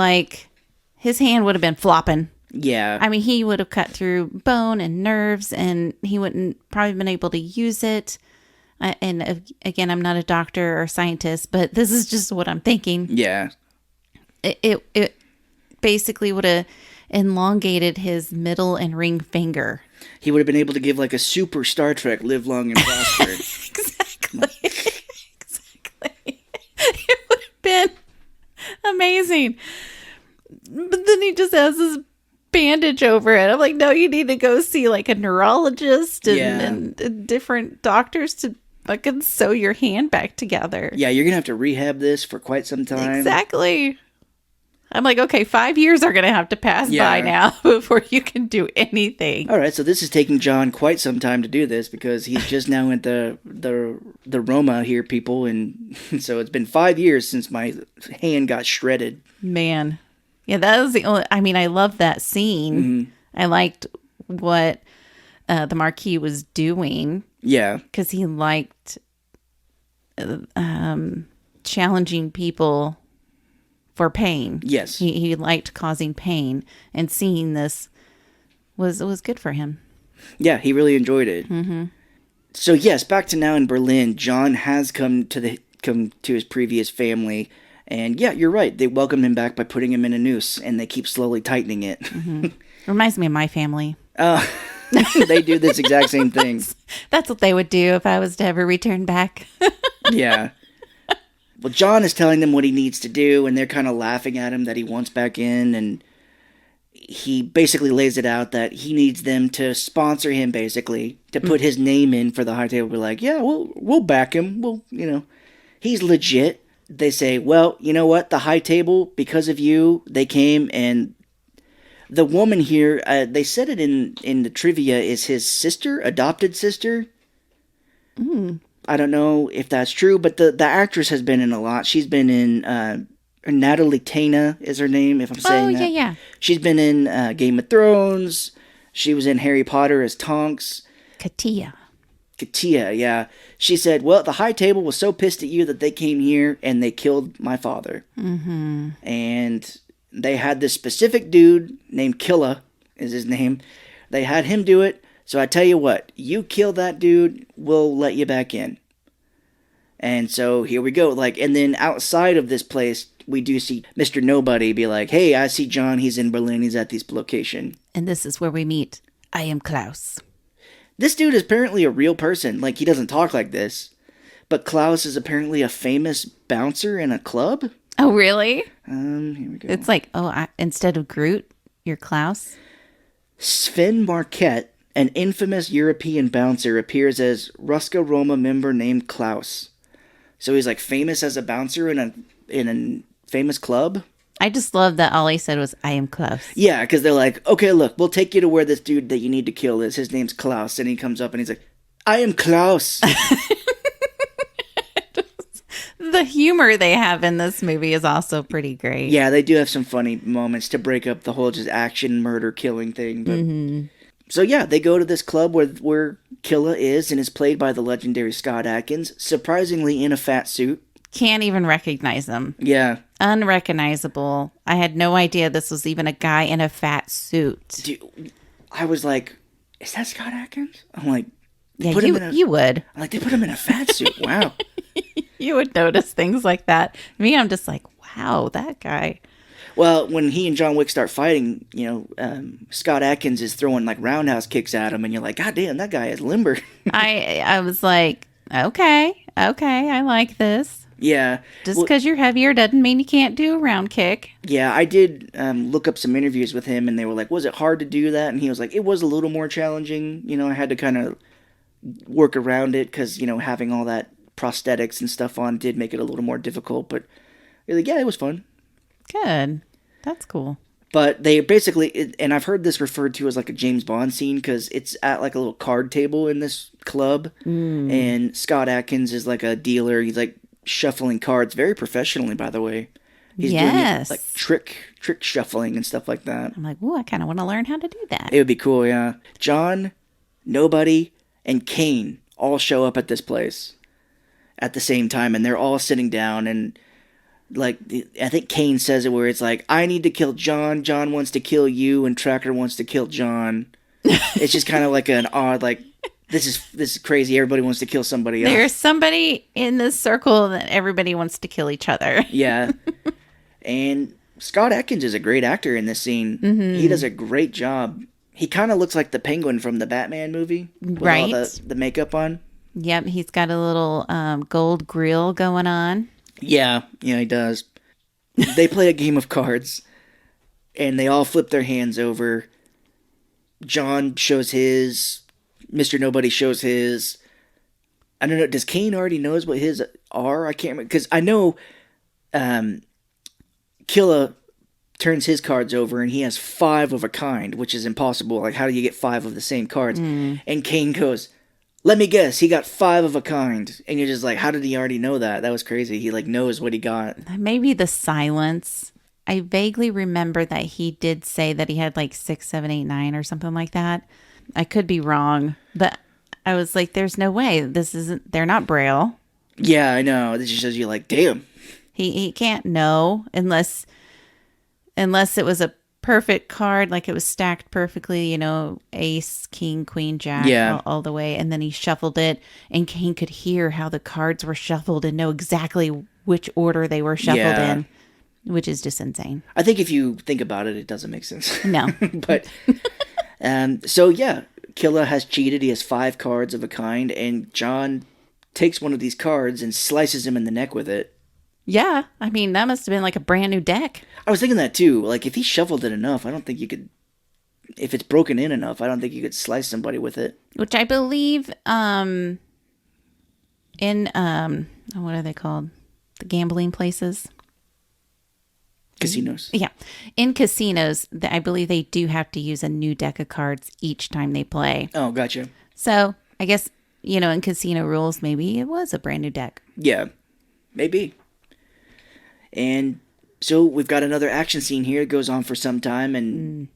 his hand would have been flopping. Yeah. I mean, he would have cut through bone and nerves, and he wouldn't probably been able to use it. And again, I'm not a doctor or scientist, but this is just what I'm thinking. Yeah. It basically would have elongated his middle and ring finger. He would have been able to give like a super Star Trek live long and prosper. Exactly. Exactly. It would have been amazing. But then he just has this bandage over it. I'm like, no, you need to go see like a neurologist and different doctors to fucking sew your hand back together. Yeah, you're gonna have to rehab this for quite some time. Exactly. I'm like, okay, 5 years are gonna have to pass by now before you can do anything. All right, so this is taking John quite some time to do this because he's just now at the Roma here, people, and so it's been 5 years since my hand got shredded. Man. Yeah, that was the only... I mean, I loved that scene. Mm-hmm. I liked what the Marquis was doing. Yeah. Because he liked challenging people for pain. Yes. He liked causing pain. And seeing this was good for him. Yeah, he really enjoyed it. Mm-hmm. So, yes, back to now in Berlin, John has come to his previous family. And yeah, you're right. They welcome him back by putting him in a noose, and they keep slowly tightening it. Mm-hmm. Reminds me of my family. They do this exact same thing. That's what they would do if I was to ever return back. Yeah. Well, John is telling them what he needs to do, and they're kind of laughing at him that he wants back in, and he basically lays it out that he needs them to sponsor him, basically, to put his name in for the high table. We're like, yeah, we'll back him. He's legit. They say, well, you know what? The high table, because of you, they came, and the woman here, they said it in the trivia, is his sister, adopted sister. I don't know if that's true, but the actress has been in a lot. She's been in Natalie Tena is her name, if I'm saying that. Oh, yeah. She's been in Game of Thrones. She was in Harry Potter as Tonks. Katia, yeah. She said, well, the high table was so pissed at you that they came here and they killed my father. Mm-hmm. And they had this specific dude named Killa, is his name. They had him do it. So I tell you what, you kill that dude, we'll let you back in. And so here we go. And then outside of this place, we do see Mr. Nobody be like, hey, I see John. He's in Berlin. He's at this location. and this is where we meet. I am Klaus. This dude is apparently a real person. He doesn't talk like this. But Klaus is apparently a famous bouncer in a club. Oh, really? Here we go. It's like, instead of Groot, you're Klaus? Sven Marquette, an infamous European bouncer, appears as Ruska Roma member named Klaus. So he's famous as a bouncer in a famous club. I just love that all he said was, I am Klaus. Yeah, because they're like, okay, look, we'll take you to where this dude that you need to kill is. His name's Klaus. And he comes up and he's like, I am Klaus. The humor they have in this movie is also pretty great. Yeah, they do have some funny moments to break up the whole just action, murder, killing thing. But... So yeah, they go to this club where Killa is and is played by the legendary Scott Adkins, surprisingly in a fat suit. Can't even recognize him. Yeah. Unrecognizable. I had no idea this was even a guy in a fat suit. Dude, I was like, is that Scott Adkins? I'm like, Yeah, you would. I'm like, they put him in a fat suit. Wow. You would notice things like that. Me, I'm just like, wow, that guy. Well, when he and John Wick start fighting, Scott Adkins is throwing roundhouse kicks at him, and you're like, God damn, that guy is limber. I was like, okay, I like this. Yeah. Just because you're heavier doesn't mean you can't do a round kick. Yeah, I did look up some interviews with him, and they were like, was it hard to do that? And he was like, it was a little more challenging. I had to kind of work around it because, having all that prosthetics and stuff on did make it a little more difficult. But you're like, yeah, it was fun. Good. That's cool. But they basically, and I've heard this referred to as a James Bond scene because it's at a little card table in this club. And Scott Adkins is a dealer. He's shuffling cards very professionally, by the way. He's yes. doing trick shuffling and stuff like that. I'm like, ooh, I kind of want to learn how to do that. It would be cool, yeah. John, Nobody, and Kane all show up at this place at the same time, and they're all sitting down, and I think Kane says it where it's I need to kill John, John wants to kill you, and Tracker wants to kill John. It's just kind of an odd, this is crazy, everybody wants to kill somebody else. There's somebody in this circle that everybody wants to kill each other. Yeah. And Scott Adkins is a great actor in this scene. Mm-hmm. He does a great job. He kind of looks like the Penguin from the Batman movie. With right. all the makeup on. Yep, he's got a little gold grill going on. Yeah, he does. They play a game of cards, and they all flip their hands over. John shows his. Mr. Nobody shows his. I don't know. Does Kane already knows what his are? I can't remember. Because I know Killa turns his cards over, and he has 5 of a kind, which is impossible. How do you get 5 of the same cards? And Kane goes, let me guess, he got 5 of a kind. And you're just how did he already know that? That was crazy. He knows what he got. Maybe the silence. I vaguely remember that he did say that he had 6, 7, 8, 9 or something like that. I could be wrong, but I was like, there's no way. They're not Braille. Yeah, I know. This just shows you damn. He can't know unless it was a perfect card, it was stacked perfectly, ace, king, queen, jack, yeah. all the way. And then he shuffled it, and Kane could hear how the cards were shuffled and know exactly which order they were shuffled in, which is just insane. I think if you think about it, it doesn't make sense. No. But, so yeah, Killa has cheated. He has 5 cards of a kind, and John takes one of these cards and slices him in the neck with it. Yeah, I mean, that must have been like a brand new deck. I was thinking that too. Like, if he shuffled it enough, I don't think you could. If it's broken in enough, I don't think you could slice somebody with it. Which I believe in what are they called? The gambling places? Casinos. Yeah. In casinos, I believe they do have to use a new deck of cards each time they play. Oh, gotcha. So I guess, in casino rules, maybe it was a brand new deck. Yeah, maybe. And so we've got another action scene here. It goes on for some time and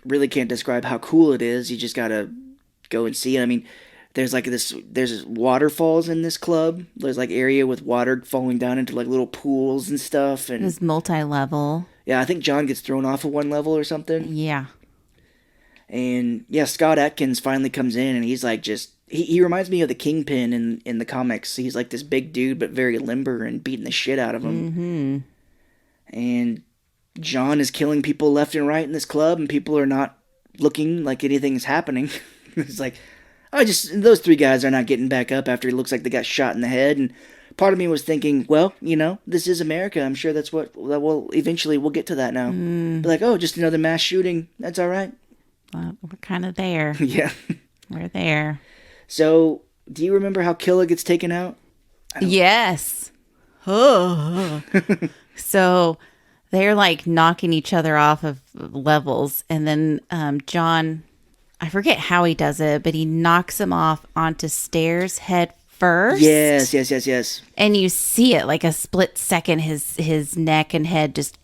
really can't describe how cool it is. You just got to go and see it. I mean, there's waterfalls in this club. There's like area with water falling down into like little pools and stuff. And It was multi-level. yeah, I think John gets thrown off of one level or something. Yeah. And yeah, Scott Adkins finally comes in and he's like he reminds me of the Kingpin in the comics. He's like this big dude but very limber and beating the shit out of him. Mm-hmm. And John is killing people left and right in this club and people are not looking like anything's happening. It's like, those 3 guys are not getting back up after it looks like they got shot in the head. And part of me was thinking, well, this is America. I'm sure that's what, well, eventually we'll get to that now. Be like, oh, just another mass shooting. That's all right. Well, we're kind of there. Yeah. We're there. So, do you remember how Killa gets taken out? Yes. Oh. So they're like knocking each other off of levels. And then John, I forget how he does it, but he knocks him off onto stairs head first. Yes. And you see it like a split second, his neck and head just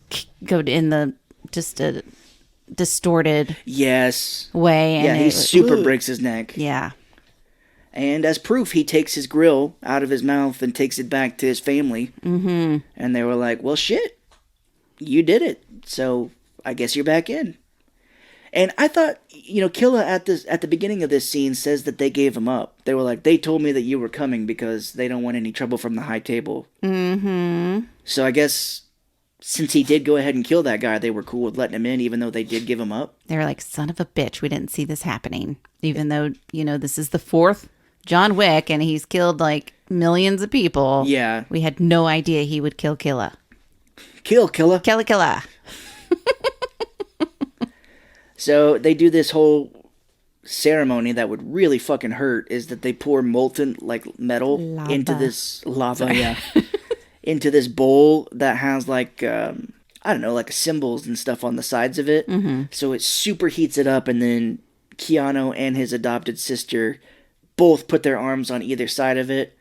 go in a distorted way. And yeah, he super breaks his neck. Yeah. And as proof, he takes his grill out of his mouth and takes it back to his family. Mm-hmm. And they were like, well, shit, you did it. So I guess you're back in. And I thought, Killa at the beginning of this scene says that they gave him up. They were like, they told me that you were coming because they don't want any trouble from the high table. Mm-hmm. So I guess since he did go ahead and kill that guy, they were cool with letting him in, even though they did give him up. They were like, son of a bitch, we didn't see this happening. Even though, this is the 4th John Wick, and he's killed like millions of people. Yeah. We had no idea he would kill Killa. Kill Killa. Killa. So they do this whole ceremony that would really fucking hurt, is that they pour molten like metal into this lava, into this bowl that has like I don't know, like symbols and stuff on the sides of it. Mm-hmm. So it super heats it up, and then Keanu and his adopted sister both put their arms on either side of it,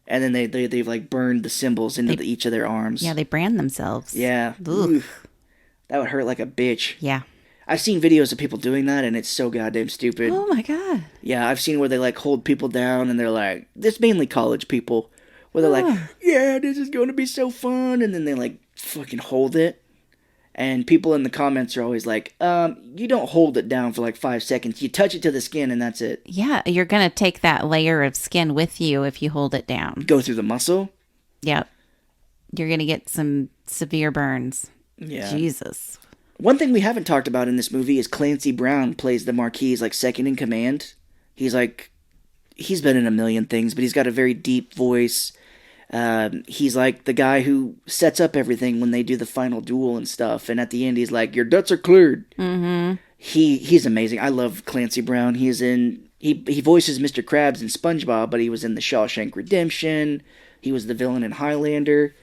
and then they've like burned the symbols into each of their arms. Yeah, they brand themselves. Yeah. Oof. That would hurt like a bitch. Yeah. I've seen videos of people doing that, and it's so goddamn stupid. Oh my god. Yeah, I've seen where they like hold people down, and they're like, this mainly college people, where they're like, yeah, this is going to be so fun, and then they like fucking hold it. And people in the comments are always like, you don't hold it down for like 5 seconds. You touch it to the skin and that's it. Yeah, you're going to take that layer of skin with you if you hold it down. Go through the muscle? Yep. You're going to get some severe burns. Yeah. Jesus. One thing we haven't talked about in this movie is Clancy Brown plays the Marquis like second in command. He's been in a million things, but he's got a very deep voice. He's like the guy who sets up everything when they do the final duel and stuff, and at the end he's like, your debts are cleared. Mm-hmm. He's amazing. I love Clancy Brown. He voices Mr. Krabs in SpongeBob, but he was in the Shawshank Redemption. He was the villain in Highlander.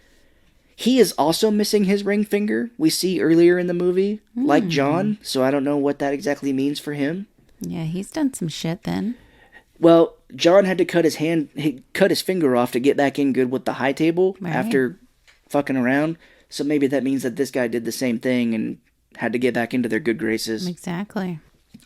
He is also missing his ring finger, we see earlier in the movie, like John, so I don't know what that exactly means for him. Yeah, he's done some shit then. Well, John had to cut his finger off to get back in good with the high table after fucking around. So maybe that means that this guy did the same thing and had to get back into their good graces. Exactly.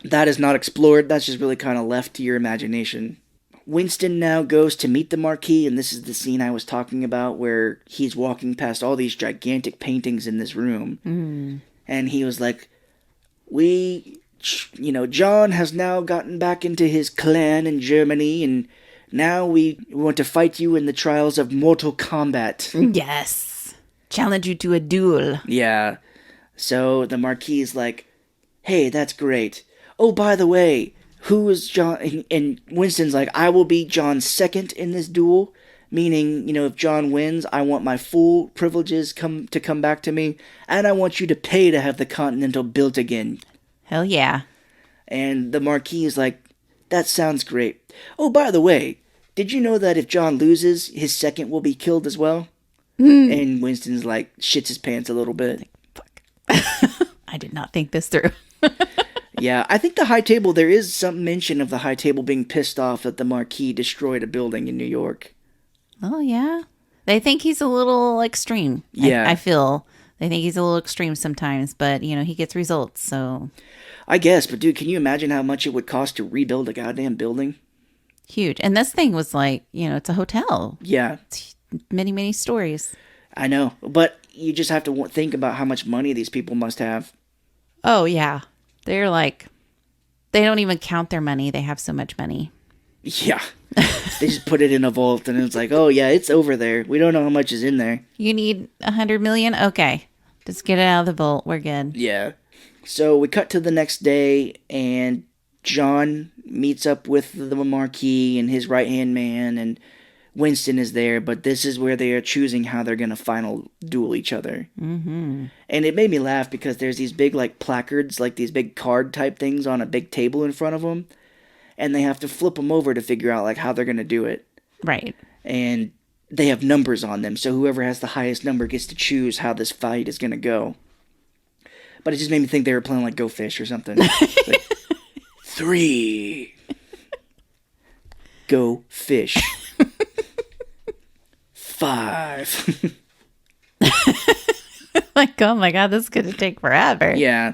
That is not explored. That's just really kind of left to your imagination. Winston now goes to meet the Marquis, and this is the scene I was talking about where he's walking past all these gigantic paintings in this room. Mm. And he was like, John has now gotten back into his clan in Germany, and now we want to fight you in the trials of Mortal Kombat. Yes. Challenge you to a duel. Yeah. So the Marquis is like, hey, that's great. Oh, by the way, who is John? And Winston's like, I will be John's second in this duel. Meaning, if John wins, I want my full privileges come back to me, and I want you to pay to have the Continental built again. Hell yeah. And the Marquis is like, that sounds great. Oh, by the way, did you know that if John loses, his second will be killed as well? And Winston's like, shits his pants a little bit. Fuck. I did not think this through. Yeah, I think the High Table, there is some mention of the High Table being pissed off that the Marquis destroyed a building in New York. Oh, yeah. They think he's a little extreme. Yeah. I feel they think he's a little extreme sometimes, but, he gets results, so. I guess, but dude, can you imagine how much it would cost to rebuild a goddamn building? Huge. And this thing was like, it's a hotel. Yeah. It's many, many stories. I know, but you just have to think about how much money these people must have. Oh, yeah. They're like, they don't even count their money. They have so much money. Yeah. They just put it in a vault and it's like, oh yeah, it's over there. We don't know how much is in there. You need 100 million? Okay. Just get it out of the vault. We're good. Yeah. So we cut to the next day and John meets up with the Marquis and his right-hand man, and Winston is there, but this is where they are choosing how they're going to final duel each other. Mm-hmm. And it made me laugh because there's these big placards, these big card type things on a big table in front of them. And they have to flip them over to figure out how they're going to do it. Right. And they have numbers on them, so whoever has the highest number gets to choose how this fight is going to go. But it just made me think they were playing Go Fish or something. 3. Go Fish. 5. Oh my God, this is going to take forever. Yeah.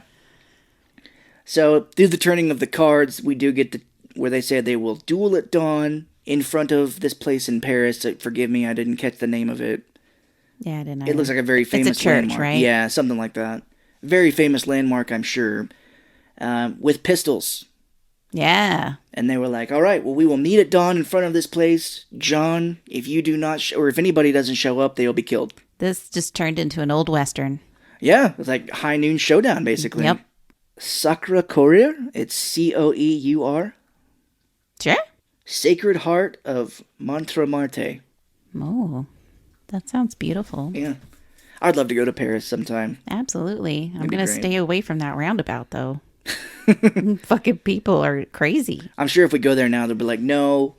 So through the turning of the cards, we do get where they say they will duel at dawn in front of this place in Paris. Forgive me, I didn't catch the name of it. Yeah, I didn't know. It looks like a very famous it's a church, landmark. Right? Yeah, something like that. Very famous landmark, I'm sure. With pistols. Yeah. And they were like, all right, well, we will meet at dawn in front of this place. John, if you do not, or if anybody doesn't show up, they will be killed. This just turned into an old Western. Yeah, it's like high noon showdown, basically. Yep. Sacre Coeur, it's Coeur. Sure. Sacred Heart of Montmartre. Oh, that sounds beautiful. Yeah. I'd love to go to Paris sometime. Absolutely. I'm That'd be going to great. stay away from that roundabout, though. Fucking people are crazy. I'm sure if we go there now, they'll be like, no,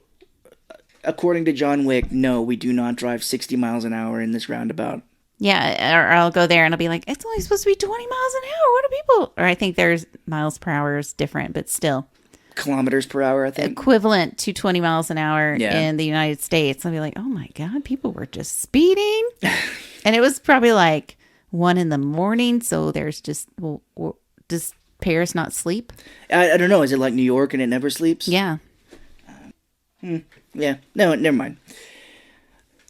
according to John Wick, no, we do not drive 60 miles an hour in this roundabout. Yeah, or I'll go there and I'll be like, it's only supposed to be 20 miles an hour. What are people? Or I think there's miles per hour is different, but still. Kilometers per hour, I think. Equivalent to 20 miles an hour Yeah. in the United States. I'll be like, oh my God, people were just speeding. And it was probably 1 a.m. So there's just, does Paris not sleep? I don't know. Is it like New York and it never sleeps? Yeah. Yeah. No, never mind.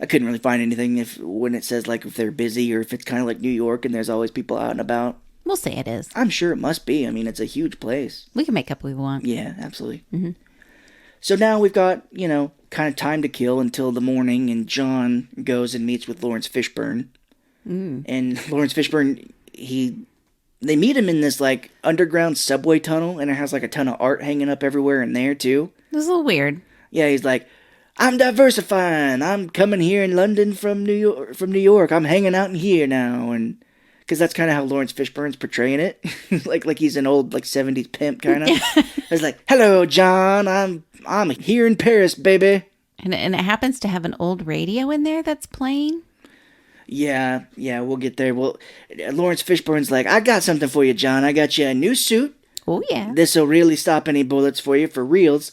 I couldn't really find anything when it says if they're busy or if it's kind of like New York and there's always people out and about. We'll say it is. I'm sure it must be. I mean, it's a huge place. We can make up what we want. Yeah, absolutely. Mm-hmm. So now we've got, kind of time to kill until the morning, and John goes and meets with Lawrence Fishburne. And Lawrence Fishburne, they meet him in this underground subway tunnel, and it has a ton of art hanging up everywhere in there too. It was a little weird. Yeah, he's like, I'm diversifying. I'm coming here in London from New York. I'm hanging out in here now, and because that's kind of how Lawrence Fishburne's portraying it, like he's an old 70s pimp kind of. It's like, hello, John. I'm here in Paris, baby. And it happens to have an old radio in there that's playing. Yeah, we'll get there. Well, Lawrence Fishburne's like, I got something for you, John. I got you a new suit. Oh, yeah. This'll really stop any bullets for you, for reals.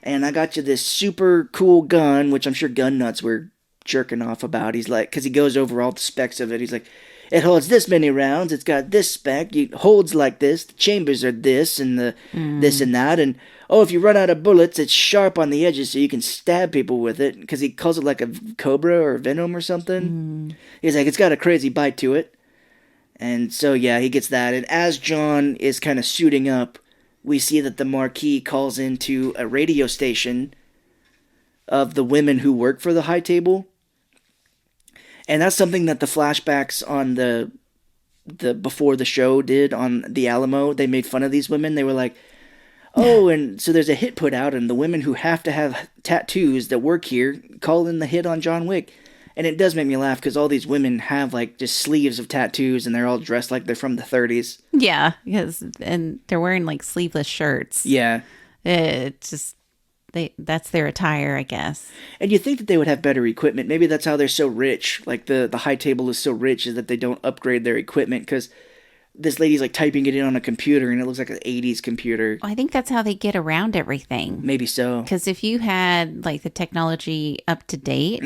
And I got you this super cool gun, which I'm sure gun nuts were jerking off about. He's like, because he goes over all the specs of it. He's like, it holds this many rounds. It's got this spec. It holds like this. The chambers are this and this and that. And, if you run out of bullets, it's sharp on the edges so you can stab people with it. Because he calls it like a cobra or venom or something. He's like, it's got a crazy bite to it. And so, yeah, he gets that. And as John is kind of suiting up, we see that the Marquis calls into a radio station of the women who work for the High Table. And that's something that the flashbacks on the before the show did on the Alamo. They made fun of these women. They were like, Oh, and so there's a hit put out, and the women who have to have tattoos that work here call in the hit on John Wick. And it does make me laugh because all these women have like just sleeves of tattoos and they're all dressed like they're from the 30s. Yeah, because and they're wearing like sleeveless shirts. Yeah. It just that's their attire, I guess. And you think that they would have better equipment. Maybe that's how they're so rich. Like the high table is so rich is that they don't upgrade their equipment because this lady's like typing it in on a computer and it looks like an 80s computer. I think that's how they get around everything. Maybe so. Because if you had like the technology up to date,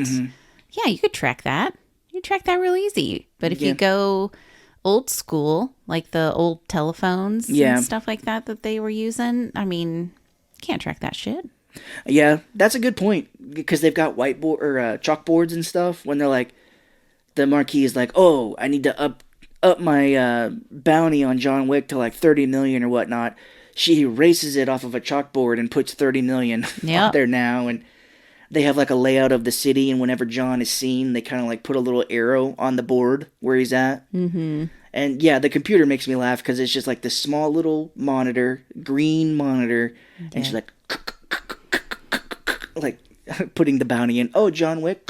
yeah, you could track that. You track that real easy. But if you go old school, like the old telephones and stuff like that they were using, I mean, you can't track that shit. Yeah, that's a good point because they've got whiteboard or chalkboards and stuff. When they're like, the marquee is like, "Oh, I need to up my bounty on John Wick to like 30 million or whatnot." She erases it off of a chalkboard and puts 30 million up there now, and they have like a layout of the city, and whenever John is seen, they kind of like put a little arrow on the board where he's at. Mm-hmm. And yeah, the computer makes me laugh because it's just like this small little monitor, green monitor, and she's like putting the bounty in. Oh, John Wick.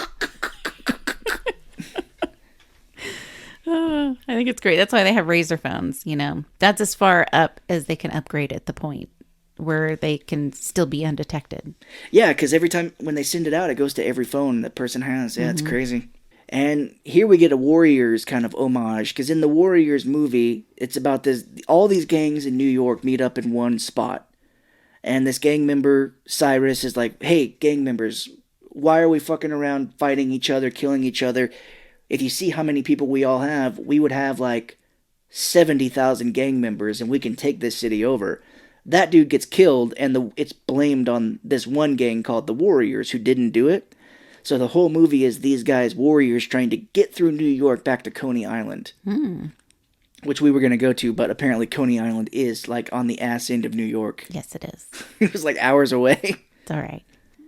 I think it's great. That's why they have razor phones, you know. That's as far up as they can upgrade at the point where they can still be undetected. Yeah, because every time when they send it out, it goes to every phone that person has. Yeah, it's crazy. And here we get a Warriors kind of homage, because in the Warriors movie, it's about this, all these gangs in New York meet up in one spot. And this gang member, Cyrus, is like, "Hey, gang members, why are we fucking around fighting each other, killing each other? If you see how many people we all have, we would have like 70,000 gang members and we can take this city over." That dude gets killed and it's blamed on this one gang called the Warriors who didn't do it. So the whole movie is these guys, Warriors, trying to get through New York back to Coney Island. Which we were going to go to, but apparently Coney Island is like on the ass end of New York. Yes, it is. It was like hours away. It's all right.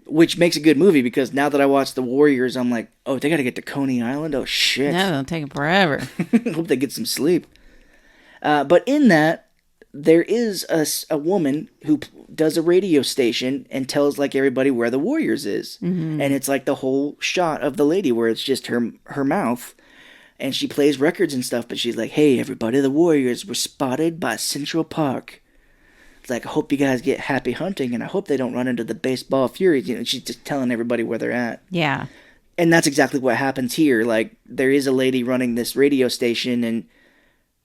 Which makes a good movie because now that I watched The Warriors, I'm like, oh, they got to get to Coney Island? Oh, shit. No, it'll take them forever. Hope they get some sleep. But in that, there is a woman who does a radio station and tells like everybody where the Warriors is. And it's like the whole shot of the lady where it's just her mouth. And she plays records and stuff, but she's like, "Hey, everybody, the Warriors were spotted by Central Park. It's like, I hope you guys get happy hunting, and I hope they don't run into the baseball furies." You know, she's just telling everybody where they're at. Yeah. And that's exactly what happens here. Like, there is a lady running this radio station, and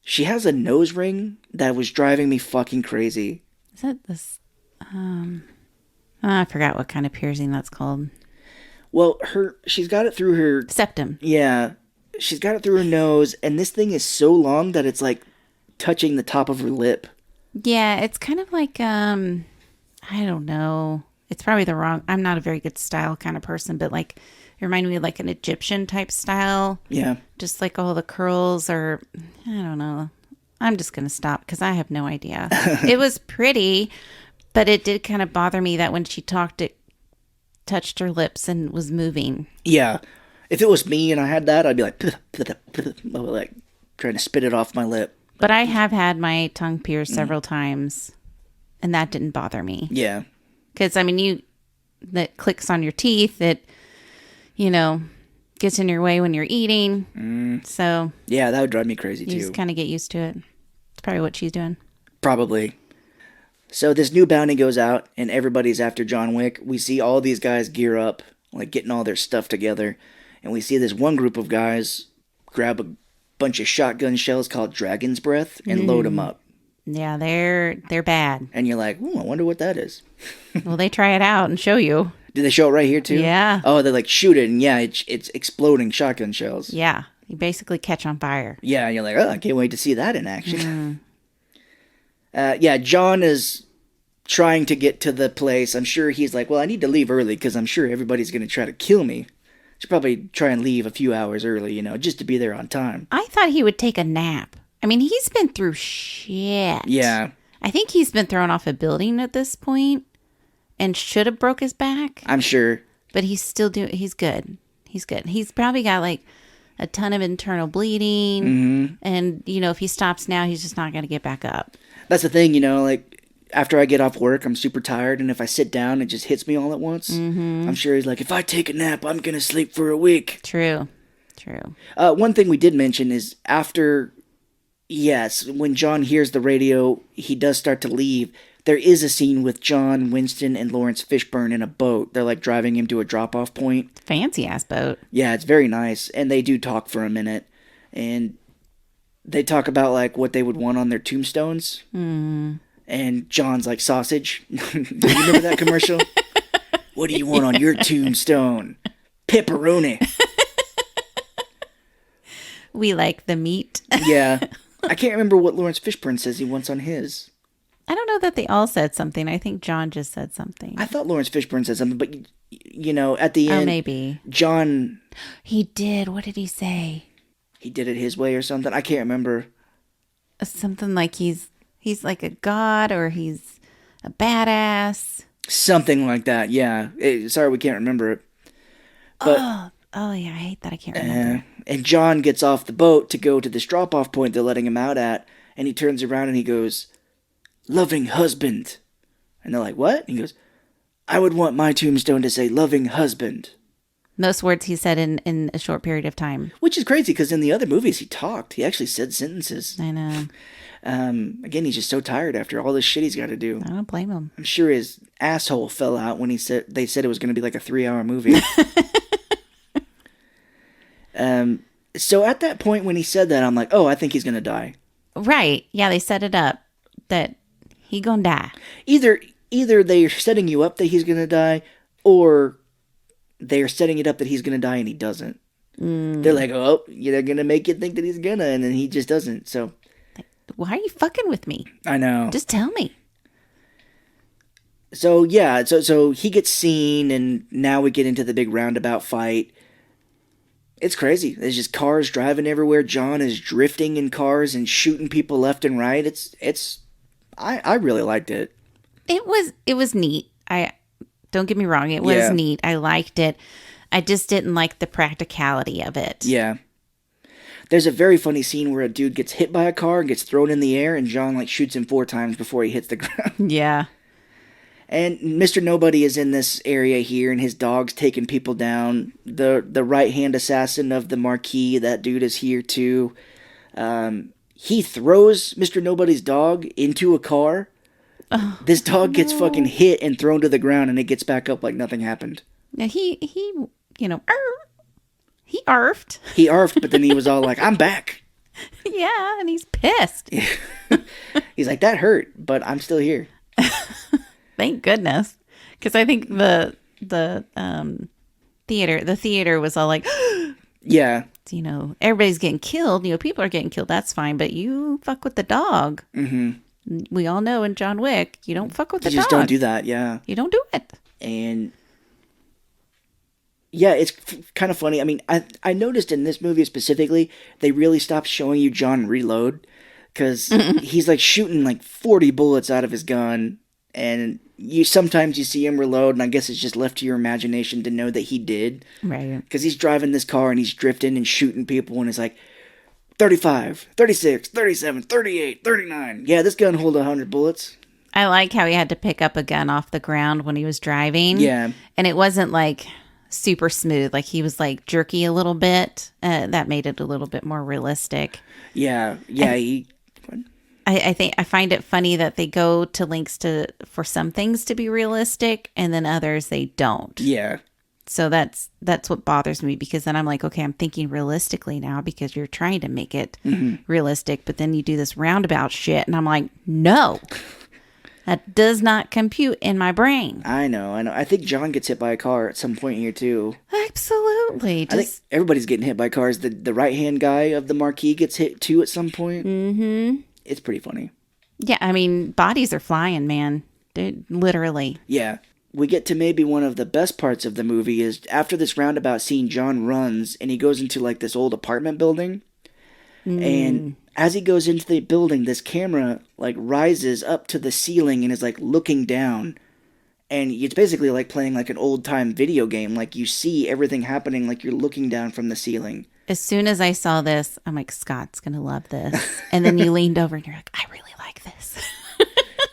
she has a nose ring that was driving me fucking crazy. Is that this? I forgot what kind of piercing that's called. Well, she's got it through her Septum. Yeah. She's got it through her nose, and this thing is so long that it's like touching the top of her lip. Yeah, it's kind of like, I don't know. It's probably the wrong, I'm not a very good style kind of person, but like, it reminded me of like an Egyptian type style. Yeah. Just like all the curls are, I don't know. I'm just going to stop because I have no idea. It was pretty, but it did kind of bother me that when she talked, it touched her lips and was moving. Yeah. If it was me and I had that, I'd be like trying to spit it off my lip. But I have had my tongue pierced several times, and that didn't bother me. Yeah. Because, I mean, that clicks on your teeth, it, you know, gets in your way when you're eating. So. Yeah, that would drive me crazy too. You just kind of get used to it. It's probably what she's doing. Probably. So this new bounty goes out, and everybody's after John Wick. We see all these guys gear up, like getting all their stuff together. And we see this one group of guys grab a bunch of shotgun shells called Dragon's Breath and load them up. Yeah, they're bad. And you're like, I wonder what that is. Well, they try it out and show you. Did they show it right here too? Yeah. Oh, they like shoot it, and yeah, it's exploding shotgun shells. Yeah, you basically catch on fire. Yeah, and you're like, oh, I can't wait to see that in action. Yeah, John is trying to get to the place. I'm sure he's like, well, I need to leave early because I'm sure everybody's going to try to kill me. Should probably try and leave a few hours early, you know, just to be there on time. I thought he would take a nap. I mean, he's been through shit. Yeah. I think he's been thrown off a building at this point and should have broke his back. I'm sure. But he's still he's good. He's good. He's probably got like a ton of internal bleeding. And, you know, if he stops now, he's just not going to get back up. That's the thing, you know, like, after I get off work, I'm super tired, and if I sit down, it just hits me all at once. I'm sure he's like, if I take a nap, I'm gonna sleep for a week. True. One thing we did mention is after, yes, when John hears the radio, he does start to leave. There is a scene with John, Winston, and Lawrence Fishburne in a boat. They're like driving him to a drop-off point. Fancy ass boat. Yeah, it's very nice, and they do talk for a minute, and they talk about like what they would want on their tombstones. And John's like, sausage. Do you remember that commercial? What do you want on your tombstone? Pepperoni. We like the meat. Yeah. I can't remember what Lawrence Fishburne says he wants on his. I don't know that they all said something. I think John just said something. I thought Lawrence Fishburne said something, but you know, at the end, maybe John, he did. What did he say? he did it his way or something. I can't remember. Something like he's like a god or he's a badass. Something like that. Yeah. Sorry, we can't remember it. But Oh yeah, I hate that I can't remember. and John gets off the boat to go to this drop-off point they're letting him out at, and he turns around and he goes, "Loving husband." And they're like, "What?" And he goes, "I would want my tombstone to say loving husband." Most words he said in a short period of time. Which is crazy because in the other movies he talked. He actually said sentences. I know. Again, he's just so tired after all this shit he's got to do. I don't blame him. I'm sure his asshole fell out when they said it was going to be like a 3-hour movie. So at that point when he said that, I'm like, oh, I think he's going to die. Right. Yeah, they set it up that he gonna die. Either they're setting you up that he's going to die, or they're setting it up that he's going to die and he doesn't. They're like, oh, they're going to make you think that he's going to, and then he just doesn't. So Why are you fucking with me? I know. Just tell me. So yeah, so he gets seen, and now we get into the big roundabout fight. It's crazy. There's just cars driving everywhere. John is drifting in cars and shooting people left and right. I really liked it. It was neat. I don't get me wrong. It was neat. I liked it. I just didn't like the practicality of it. Yeah. There's a very funny scene where a dude gets hit by a car and gets thrown in the air, and John like shoots him 4 times before he hits the ground. Yeah. And Mr. Nobody is in this area here, and his dog's taking people down. The right-hand assassin of the Marquis, that dude is here too. He throws Mr. Nobody's dog into a car. Oh, this dog gets fucking hit and thrown to the ground, and it gets back up like nothing happened. Now he he arfed. He arfed, but then he was all like, I'm back. Yeah, and he's pissed. He's like, that hurt, but I'm still here. Thank goodness. Because I think the theater was all like, yeah. Everybody's getting killed. People are getting killed. That's fine. But you fuck with the dog. Mm-hmm. We all know in John Wick, you don't fuck with the dog. You just don't do that, yeah. You don't do it. And yeah, it's kind of funny. I mean, I noticed in this movie specifically, they really stopped showing you John reload. Because he's like shooting like 40 bullets out of his gun. And sometimes you see him reload, and I guess it's just left to your imagination to know that he did. Right. Because he's driving this car and he's drifting and shooting people, and it's like 35, 36, 37, 38, 39. Yeah, this gun hold 100 bullets. I like how he had to pick up a gun off the ground when he was driving. Yeah. And it wasn't like super smooth. Like he was like jerky a little bit. That made it a little bit more realistic. Yeah. I find it funny that they go to lengths for some things to be realistic, and then others they don't. Yeah. So that's what bothers me, because then I'm like, okay, I'm thinking realistically now because you're trying to make it realistic, but then you do this roundabout shit, and I'm like, no, that does not compute in my brain. I know. I think John gets hit by a car at some point here too. Absolutely. I think everybody's getting hit by cars. The right-hand guy of the Marquis gets hit too at some point. Mm-hmm. It's pretty funny. Yeah, I mean, bodies are flying, man. Dude, literally. Yeah. We get to maybe one of the best parts of the movie is after this roundabout scene, John runs and he goes into like this old apartment building. And as he goes into the building, this camera like rises up to the ceiling and is like looking down. And it's basically like playing like an old time video game. Like you see everything happening like you're looking down from the ceiling. As soon as I saw this, I'm like, Scott's going to love this. And then you leaned over and you're like, I really like this.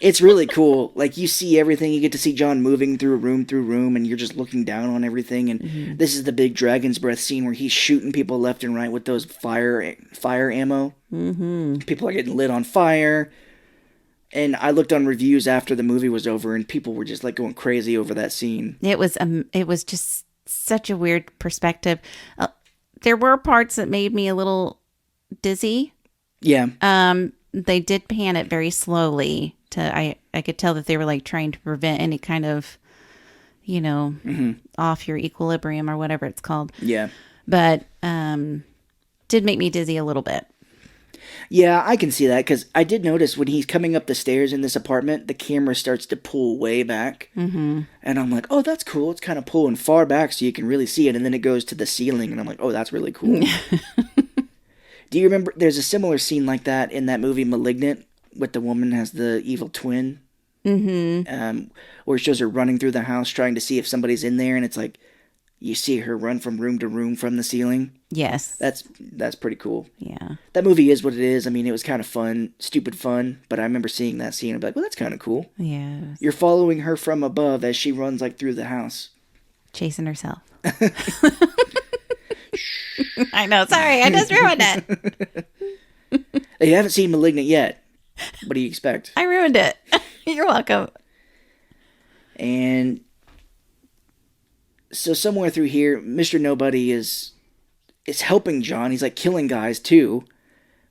It's really cool. Like, you see everything. You get to see John moving through room, and you're just looking down on everything. And this is the big dragon's breath scene where he's shooting people left and right with those fire ammo. Mm-hmm. People are getting lit on fire. And I looked on reviews after the movie was over, and people were just like going crazy over that scene. It was just such a weird perspective. There were parts that made me a little dizzy. Yeah. They did pan it very slowly. I could tell that they were like trying to prevent any kind of, off your equilibrium or whatever it's called. Yeah. But did make me dizzy a little bit. Yeah, I can see that, because I did notice when he's coming up the stairs in this apartment, the camera starts to pull way back. Mm-hmm. And I'm like, oh, that's cool. It's kind of pulling far back so you can really see it. And then it goes to the ceiling, and I'm like, oh, that's really cool. Do you remember, there's a similar scene like that in that movie Malignant, with the woman has the evil twin? Mm-hmm. Where it shows her running through the house trying to see if somebody's in there, and it's like, you see her run from room to room from the ceiling. Yes. That's pretty cool. Yeah. That movie is what it is. I mean, it was kind of fun, stupid fun, but I remember seeing that scene and be like, well, that's kind of cool. Yeah. You're following her from above as she runs like through the house. Chasing herself. I know. Sorry, I just ruined it. You haven't seen Malignant yet. What do you expect? I ruined it. You're welcome. And so somewhere through here, Mr. Nobody is helping John. He's like killing guys too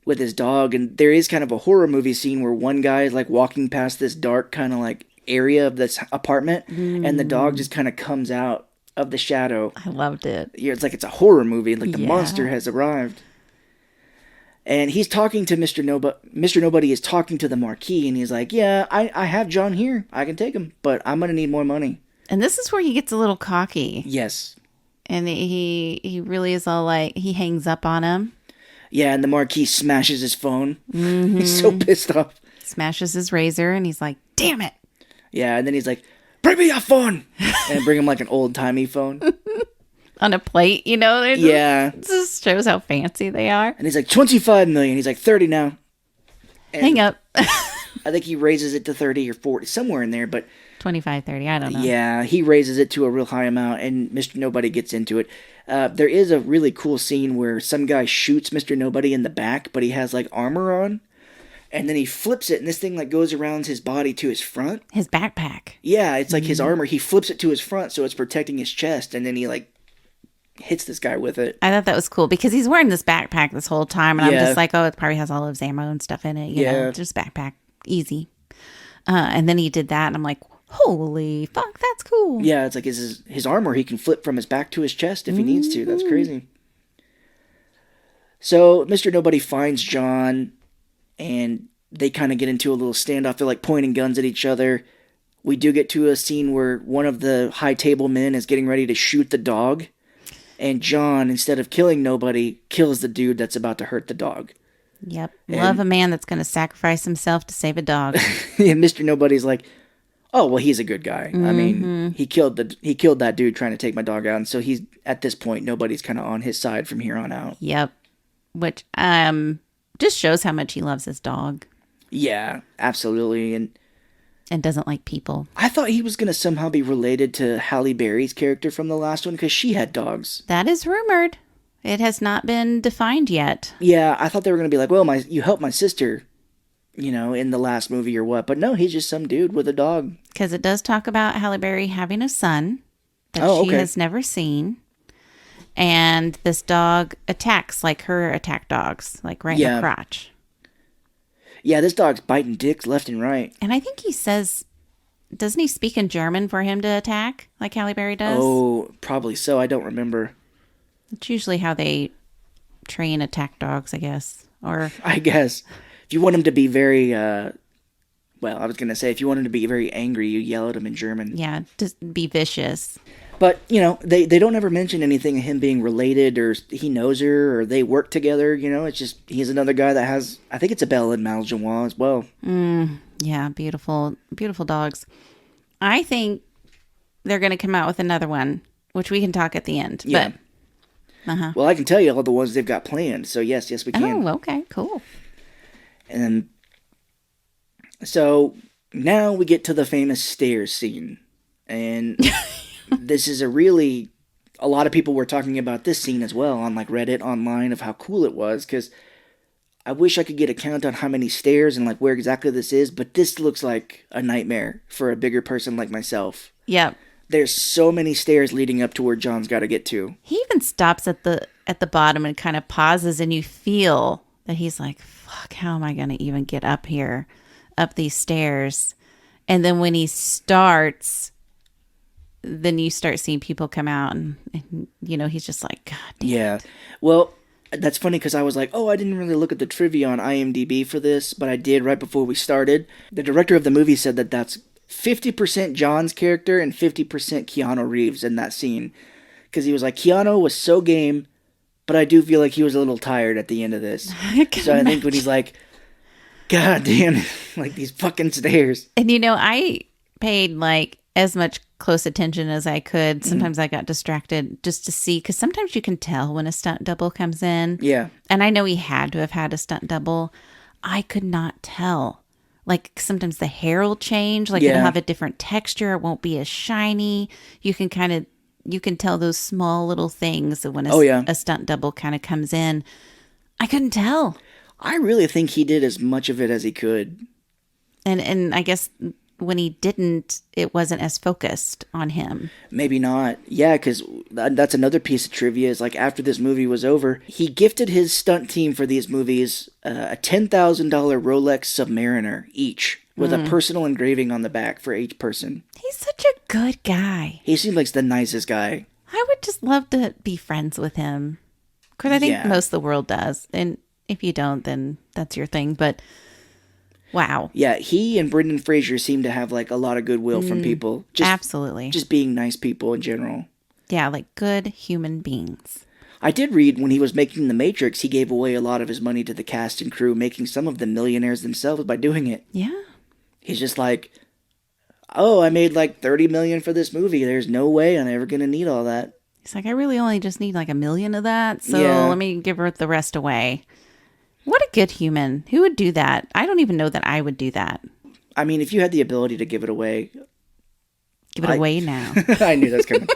with his dog. And there is kind of a horror movie scene where one guy is like walking past this dark kind of like area of this apartment, and the dog just kind of comes out of the shadow. I loved it. Yeah, it's like it's a horror movie. Like the monster has arrived. And he's talking to Mr. Nobody. Mr. Nobody is talking to the Marquis, and he's like, yeah, I have John here. I can take him, but I'm going to need more money. And this is where he gets a little cocky. Yes. And he really is all like, he hangs up on him. Yeah, and the Marquis smashes his phone. Mm-hmm. He's so pissed off. Smashes his razor, and he's like, damn it. Yeah, and then he's like, bring me your phone. And bring him like an old-timey phone. On a plate, Yeah. It just shows how fancy they are. And he's like, 25 million. He's like, 30 now. And hang up. I think he raises it to 30 or 40, somewhere in there, but 25, 30, I don't know. Yeah, he raises it to a real high amount, and Mr. Nobody gets into it. There is a really cool scene where some guy shoots Mr. Nobody in the back, but he has like armor on, and then he flips it, and this thing like goes around his body to his front. His backpack. Yeah, it's like his armor. He flips it to his front, so it's protecting his chest, and then he like hits this guy with it. I thought that was cool because he's wearing this backpack this whole time, and I'm just like, oh, it probably has all of his ammo and stuff in it. You know, just backpack, easy. And then he did that, and I'm like, holy fuck, that's cool. Yeah, it's like his armor he can flip from his back to his chest if he needs to. That's crazy. So Mr. Nobody finds John, and they kind of get into a little standoff. They're like pointing guns at each other. We do get to a scene where one of the high table men is getting ready to shoot the dog, and John, instead of killing Nobody, kills the dude that's about to hurt the dog. Yep. Love a man that's going to sacrifice himself to save a dog. And Mr. Nobody's like, oh, well, he's a good guy. I mean, he killed that dude trying to take my dog out, and so he's at this point, Nobody's kind of on his side from here on out. Yep. Which just shows how much he loves his dog. Yeah, absolutely. And doesn't like people. I thought he was going to somehow be related to Halle Berry's character from the last one because she had dogs. That is rumored. It has not been defined yet. Yeah, I thought they were going to be like, well, you helped my sister, in the last movie or what. But no, he's just some dude with a dog. Because it does talk about Halle Berry having a son that she has never seen. And this dog attacks like her attack dogs, like right in the crotch. Yeah, this dog's biting dicks left and right. And I think he says, doesn't he speak in German for him to attack like Halle Berry does? Oh, probably so. I don't remember. It's usually how they train attack dogs, I guess. Or I guess. If you want him to be very, I was going to say, if you want him to be very angry, you yell at him in German. Yeah, just be vicious. But, they don't ever mention anything of him being related or he knows her or they work together, It's just, he's another guy that has, I think it's a Belle and Malinois as well. Yeah, beautiful, beautiful dogs. I think they're going to come out with another one, which we can talk at the end. Yeah. But, Well, I can tell you all the ones they've got planned. So, yes, we can. Oh, okay, cool. And so Now we get to the famous stairs scene. And this is a lot of people were talking about this scene as well on like Reddit online of how cool it was, because I wish I could get a count on how many stairs and like where exactly this is, but this looks like a nightmare for a bigger person like myself. Yep. There's so many stairs leading up to where John's got to get to. He even stops at the bottom and kind of pauses, and you feel that he's like, fuck, how am I going to even get up here, up these stairs? And then when he starts, then you start seeing people come out, and he's just like, God damn. Yeah. Well, that's funny because I was like, oh, I didn't really look at the trivia on IMDb for this, but I did right before we started. The director of the movie said that that's 50% John's character and 50% Keanu Reeves in that scene. Because he was like, Keanu was so game, but I do feel like he was a little tired at the end of this. So I think when he's like, God damn, like these fucking stairs. And I paid like as much close attention as I could. Sometimes I got distracted just to see, because sometimes you can tell when a stunt double comes in. Yeah. And I know he had to have had a stunt double. I could not tell. Like sometimes the hair will change, like it'll have a different texture. It won't be as shiny. You can tell those small little things when a stunt double kind of comes in. I couldn't tell. I really think he did as much of it as he could. And I guess when he didn't, it wasn't as focused on him. Maybe not. Yeah, because that's another piece of trivia is like after this movie was over, he gifted his stunt team for these movies a $10,000 Rolex Submariner each with a personal engraving on the back for each person. He's such a good guy. He seems like the nicest guy. I would just love to be friends with him. Because I think most of the world does. And if you don't, then that's your thing. But wow. Yeah, he and Brendan Fraser seem to have like a lot of goodwill from people. Absolutely. Just being nice people in general. Yeah, like good human beings. I did read when he was making The Matrix, he gave away a lot of his money to the cast and crew, making some of them millionaires themselves by doing it. Yeah. He's just like, oh, I made like $30 million for this movie. There's no way I'm ever going to need all that. He's like, I really only just need like $1 million of that. So let me give her the rest away. What a good human. Who would do that? I don't even know that I would do that. I mean, if you had the ability to give it away. Give it away now. I knew that was coming.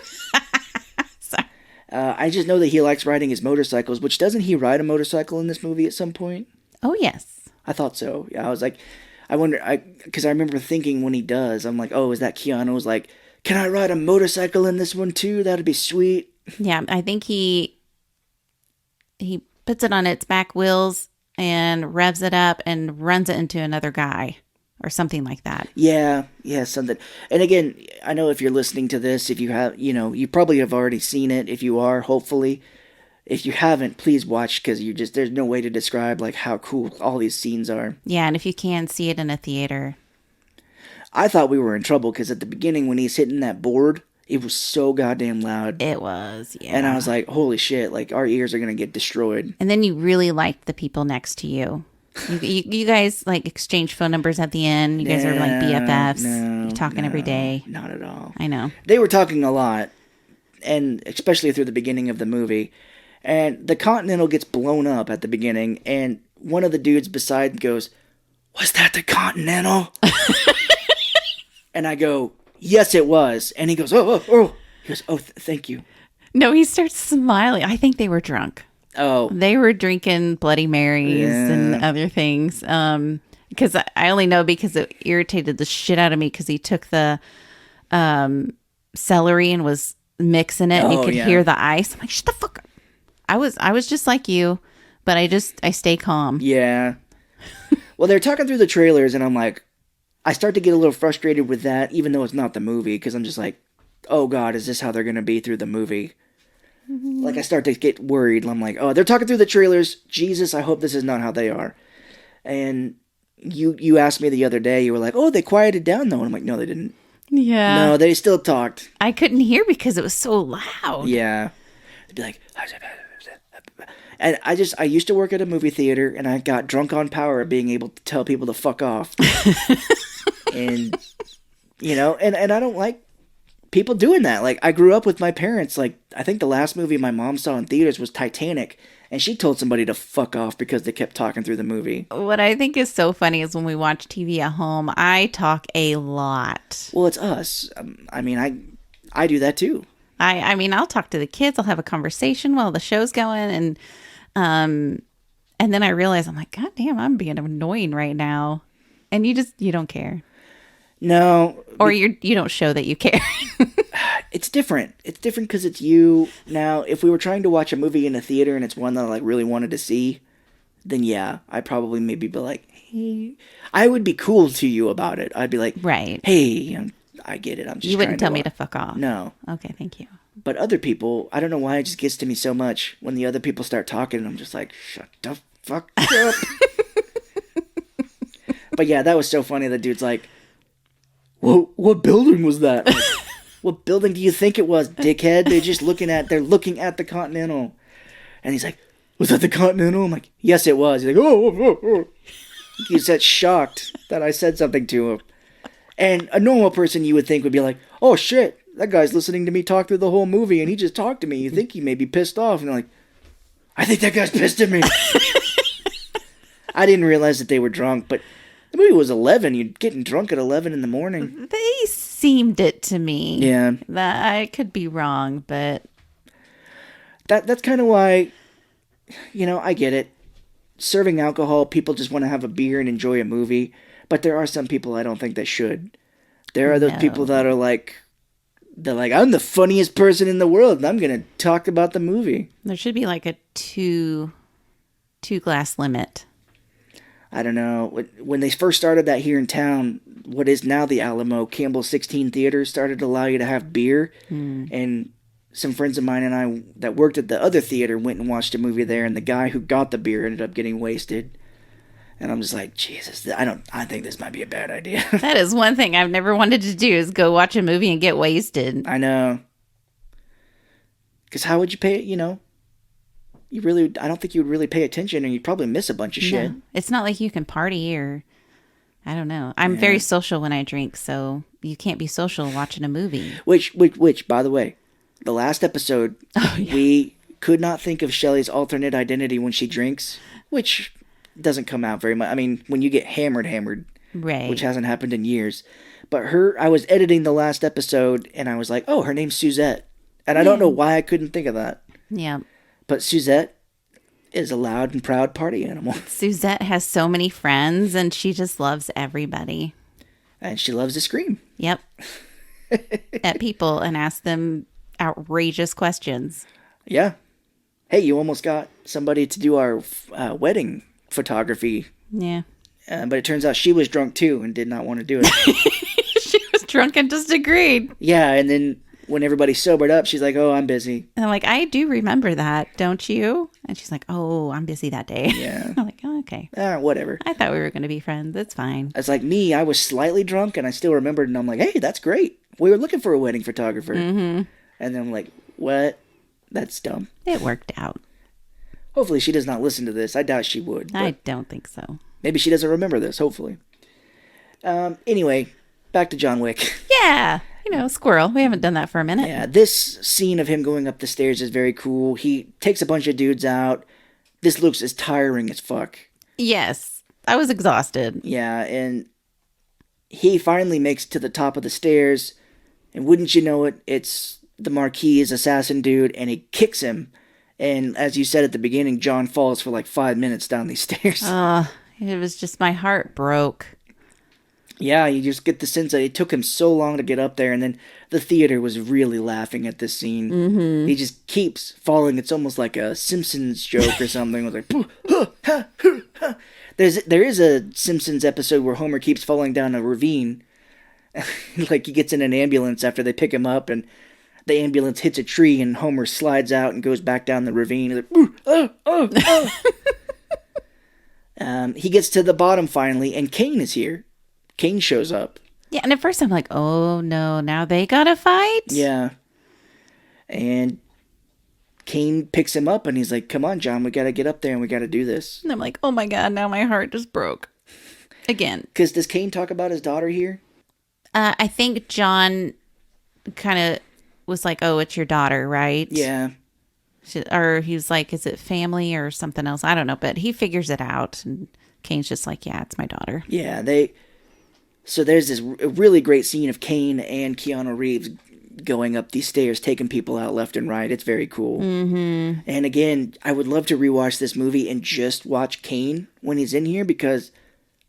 Sorry. I just know that he likes riding his motorcycles, which doesn't he ride a motorcycle in this movie at some point? Oh, yes. I thought so. Yeah, I was like, I wonder, because I remember thinking when he does, I'm like, oh, is that Keanu's like, can I ride a motorcycle in this one too? That'd be sweet. Yeah, I think he puts it on its back wheels and revs it up and runs it into another guy or something like that. Yeah, something. And again, I know if you're listening to this, if you have, you probably have already seen it. If you are, hopefully. If you haven't, please watch, because there's no way to describe like how cool all these scenes are. Yeah, and if you can, see it in a theater. I thought we were in trouble because at the beginning when he's hitting that board, it was so goddamn loud. It was, yeah. And I was like, holy shit, like our ears are going to get destroyed. And then you really liked the people next to you. You guys like exchange phone numbers at the end. You guys are like BFFs. You're talking every day. Not at all. I know. They were talking a lot, and especially through the beginning of the movie. And the Continental gets blown up at the beginning, and one of the dudes beside goes, was that the Continental? And I go, yes, it was. And he goes, oh. He goes, oh, thank you. No, he starts smiling. I think they were drunk. Oh. They were drinking Bloody Marys and other things. Because I only know because it irritated the shit out of me because he took the celery and was mixing it and you could hear the ice. I'm like, shut the fuck up. I was just like you, but I stay calm. Yeah. Well, they're talking through the trailers, and I'm like, I start to get a little frustrated with that, even though it's not the movie, because I'm just like, oh God, is this how they're going to be through the movie? Mm-hmm. Like, I start to get worried. I'm like, oh, they're talking through the trailers. Jesus, I hope this is not how they are. And you asked me the other day, you were like, oh, they quieted down, though. And I'm like, no, they didn't. Yeah. No, they still talked. I couldn't hear because it was so loud. Yeah. They'd be like... And I used to work at a movie theater, and I got drunk on power of being able to tell people to fuck off. And, and I don't like people doing that. Like, I grew up with my parents. Like, I think the last movie my mom saw in theaters was Titanic, and she told somebody to fuck off because they kept talking through the movie. What I think is so funny is when we watch TV at home, I talk a lot. Well, it's us. I mean, I do that too. I mean, I'll talk to the kids. I'll have a conversation while the show's going, and then I realize I'm like, God damn, I'm being annoying right now, and you don't care, No, or you don't show that you care. it's different. It's different because it's you. Now, if we were trying to watch a movie in a theater and it's one that I like really wanted to see, then yeah, I'd probably maybe be like, hey, I would be cool to you about it. I'd be like, Right. hey, I get it. I'm just You wouldn't tell me to watch. fuck off. No. Okay, thank you. But other people, I don't know why it just gets to me so much when the other people start talking and I'm just like, shut the fuck up. But yeah, that was so funny. The dude's like, what building was that? Like, what building do you think it was, dickhead? They're looking at the Continental. And he's like, was that the Continental? I'm like, yes, it was. He's like, oh. He's that shocked that I said something to him. And a normal person you would think would be like, oh shit, that guy's listening to me talk through the whole movie and he just talked to me. You think he may be pissed off. And they're like, I think that guy's pissed at me. I didn't realize that they were drunk, but the movie was 11. You're getting drunk at 11 in the morning. They seemed it to me. Yeah. That I could be wrong, but That's kind of why, I get it. Serving alcohol, people just want to have a beer and enjoy a movie. But there are some people I don't think that should. There are those people that are like, I'm the funniest person in the world, and I'm going to talk about the movie. there should be like a two glass limit. I don't know. When they first started that here in town, what is now the Alamo, Campbell 16 Theater started to allow you to have beer. And some friends of mine and I that worked at the other theater went and watched a movie there, and the guy who got the beer ended up getting wasted. And I'm just like, Jesus, I think this might be a bad idea. That is one thing I've never wanted to do is go watch a movie and get wasted. I know. Because how would you pay it, I don't think you would really pay attention, and you'd probably miss a bunch of shit. No, it's not like you can party or, I don't know. I'm very social when I drink, so you can't be social watching a movie. Which, by the way, the last episode, we could not think of Shelley's alternate identity when she drinks, which doesn't come out very much. I mean, when you get hammered, Right. which hasn't happened in years. But I was editing the last episode, and I was like, oh, her name's Suzette. And I don't know why I couldn't think of that. Yeah. But Suzette is a loud and proud party animal. Suzette has so many friends, and she just loves everybody. And she loves to scream. Yep. At people and ask them outrageous questions. Yeah. Hey, you almost got somebody to do our wedding photography. Yeah. But it turns out she was drunk too and did not want to do it. She was drunk and just agreed. Yeah, and then when everybody sobered up, she's like, oh, I'm busy. And I'm like, I do remember that, don't you? And she's like, oh, I'm busy that day. Yeah. I'm like, oh, okay. Whatever. I thought we were going to be friends. It's fine. It's like me, I was slightly drunk and I still remembered, and I'm like, hey, that's great. We were looking for a wedding photographer. Mm-hmm. And then I'm like, what? That's dumb. It worked out. Hopefully she does not listen to this. I doubt she would. I don't think so. Maybe she doesn't remember this, hopefully. Anyway, back to John Wick. Yeah. Squirrel. We haven't done that for a minute. Yeah, this scene of him going up the stairs is very cool. He takes a bunch of dudes out. This looks as tiring as fuck. Yes. I was exhausted. Yeah, and he finally makes it to the top of the stairs, and wouldn't you know it, it's the Marquis assassin dude, and he kicks him. And as you said at the beginning, John falls for like 5 minutes down these stairs. It was just my heart broke. Yeah, you just get the sense that it took him so long to get up there, and then the theater was really laughing at this scene. Mm-hmm. He just keeps falling. It's almost like a Simpsons joke or something. It was like, there is a Simpsons episode where Homer keeps falling down a ravine. Like he gets in an ambulance after they pick him up, and the ambulance hits a tree, and Homer slides out and goes back down the ravine. He's like, he gets to the bottom finally, and Kane is here. Kane shows up. Yeah, and at first I'm like, oh no, now they gotta fight? Yeah. And Kane picks him up and he's like, come on, John, we gotta get up there and we gotta do this. And I'm like, oh my God, now my heart just broke. Again. Because does Kane talk about his daughter here? I think John kind of was like, "Oh, it's your daughter, right?" Yeah. Or he was like, "Is it family or something else?" I don't know, but he figures it out, and Kane's just like, "Yeah, it's my daughter." Yeah, so there's this really great scene of Kane and Keanu Reeves going up these stairs, taking people out left and right. It's very cool. Mm-hmm. And again, I would love to rewatch this movie and just watch Kane when he's in here because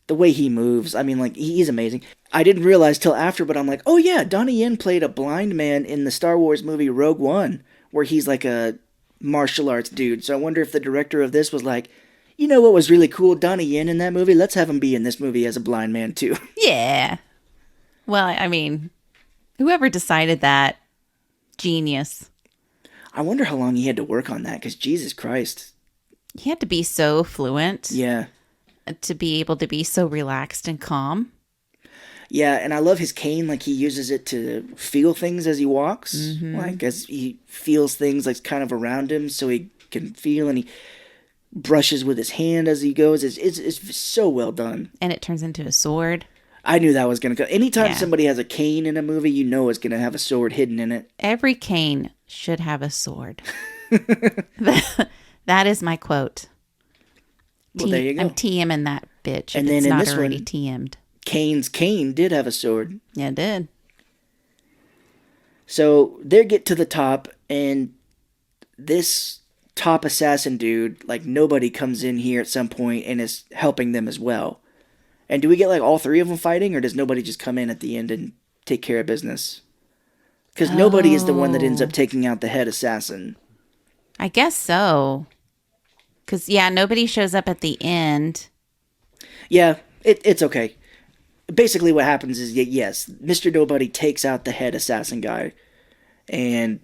the way he moves, I mean, like, he's amazing. I didn't realize till after, but I'm like, oh yeah, Donnie Yen played a blind man in the Star Wars movie Rogue One, where he's like a martial arts dude. So I wonder if the director of this was like, you know what was really cool? Donnie Yen in that movie? Let's have him be in this movie as a blind man too. Yeah. Well, I mean, whoever decided that, genius. I wonder how long he had to work on that, because Jesus Christ. He had to be so fluent Yeah. to be able to be so relaxed and calm. Yeah, and I love his cane. Like, he uses it to feel things as he walks. Mm-hmm. Like, as he feels things, like, kind of around him so he can feel, and he brushes with his hand as he goes. It's so well done. And it turns into a sword. I knew that was going to go. Anytime Yeah. somebody has a cane in a movie, you know it's going to have a sword hidden in it. Every Kane should have a sword. That is my quote. Well, there you go. I'm TMing that bitch. And if then it's in not this already one- TM'd. Kane's cane did have a sword. Yeah, it did. So they get to the top, and this top assassin dude, like, nobody comes in here at some point and is helping them as well. And do we get like all three of them fighting, or does nobody just come in at the end and take care of business? Because nobody is the one that ends up taking out the head assassin. I guess so. Because, yeah, nobody shows up at the end. Yeah, it's okay. Basically what happens is, yes, Mr. Nobody takes out the head assassin guy, and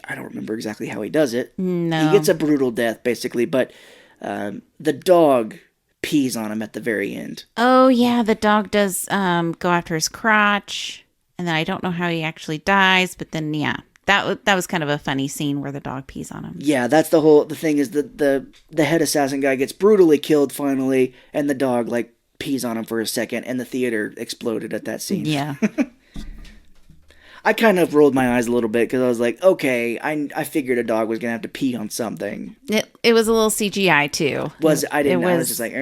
I don't remember exactly how he does it. No. He gets a brutal death, basically, but the dog pees on him at the very end. Oh, yeah, the dog does go after his crotch. And then I don't know how he actually dies. But then, yeah, that was kind of a funny scene where the dog pees on him. Yeah, that's the thing is the head assassin guy gets brutally killed finally, and the dog, like, pees on him for a second, and the theater exploded at that scene. Yeah. I kind of rolled my eyes a little bit because I was like, okay, I figured a dog was gonna have to pee on something. It was a little CGI too. I was just like,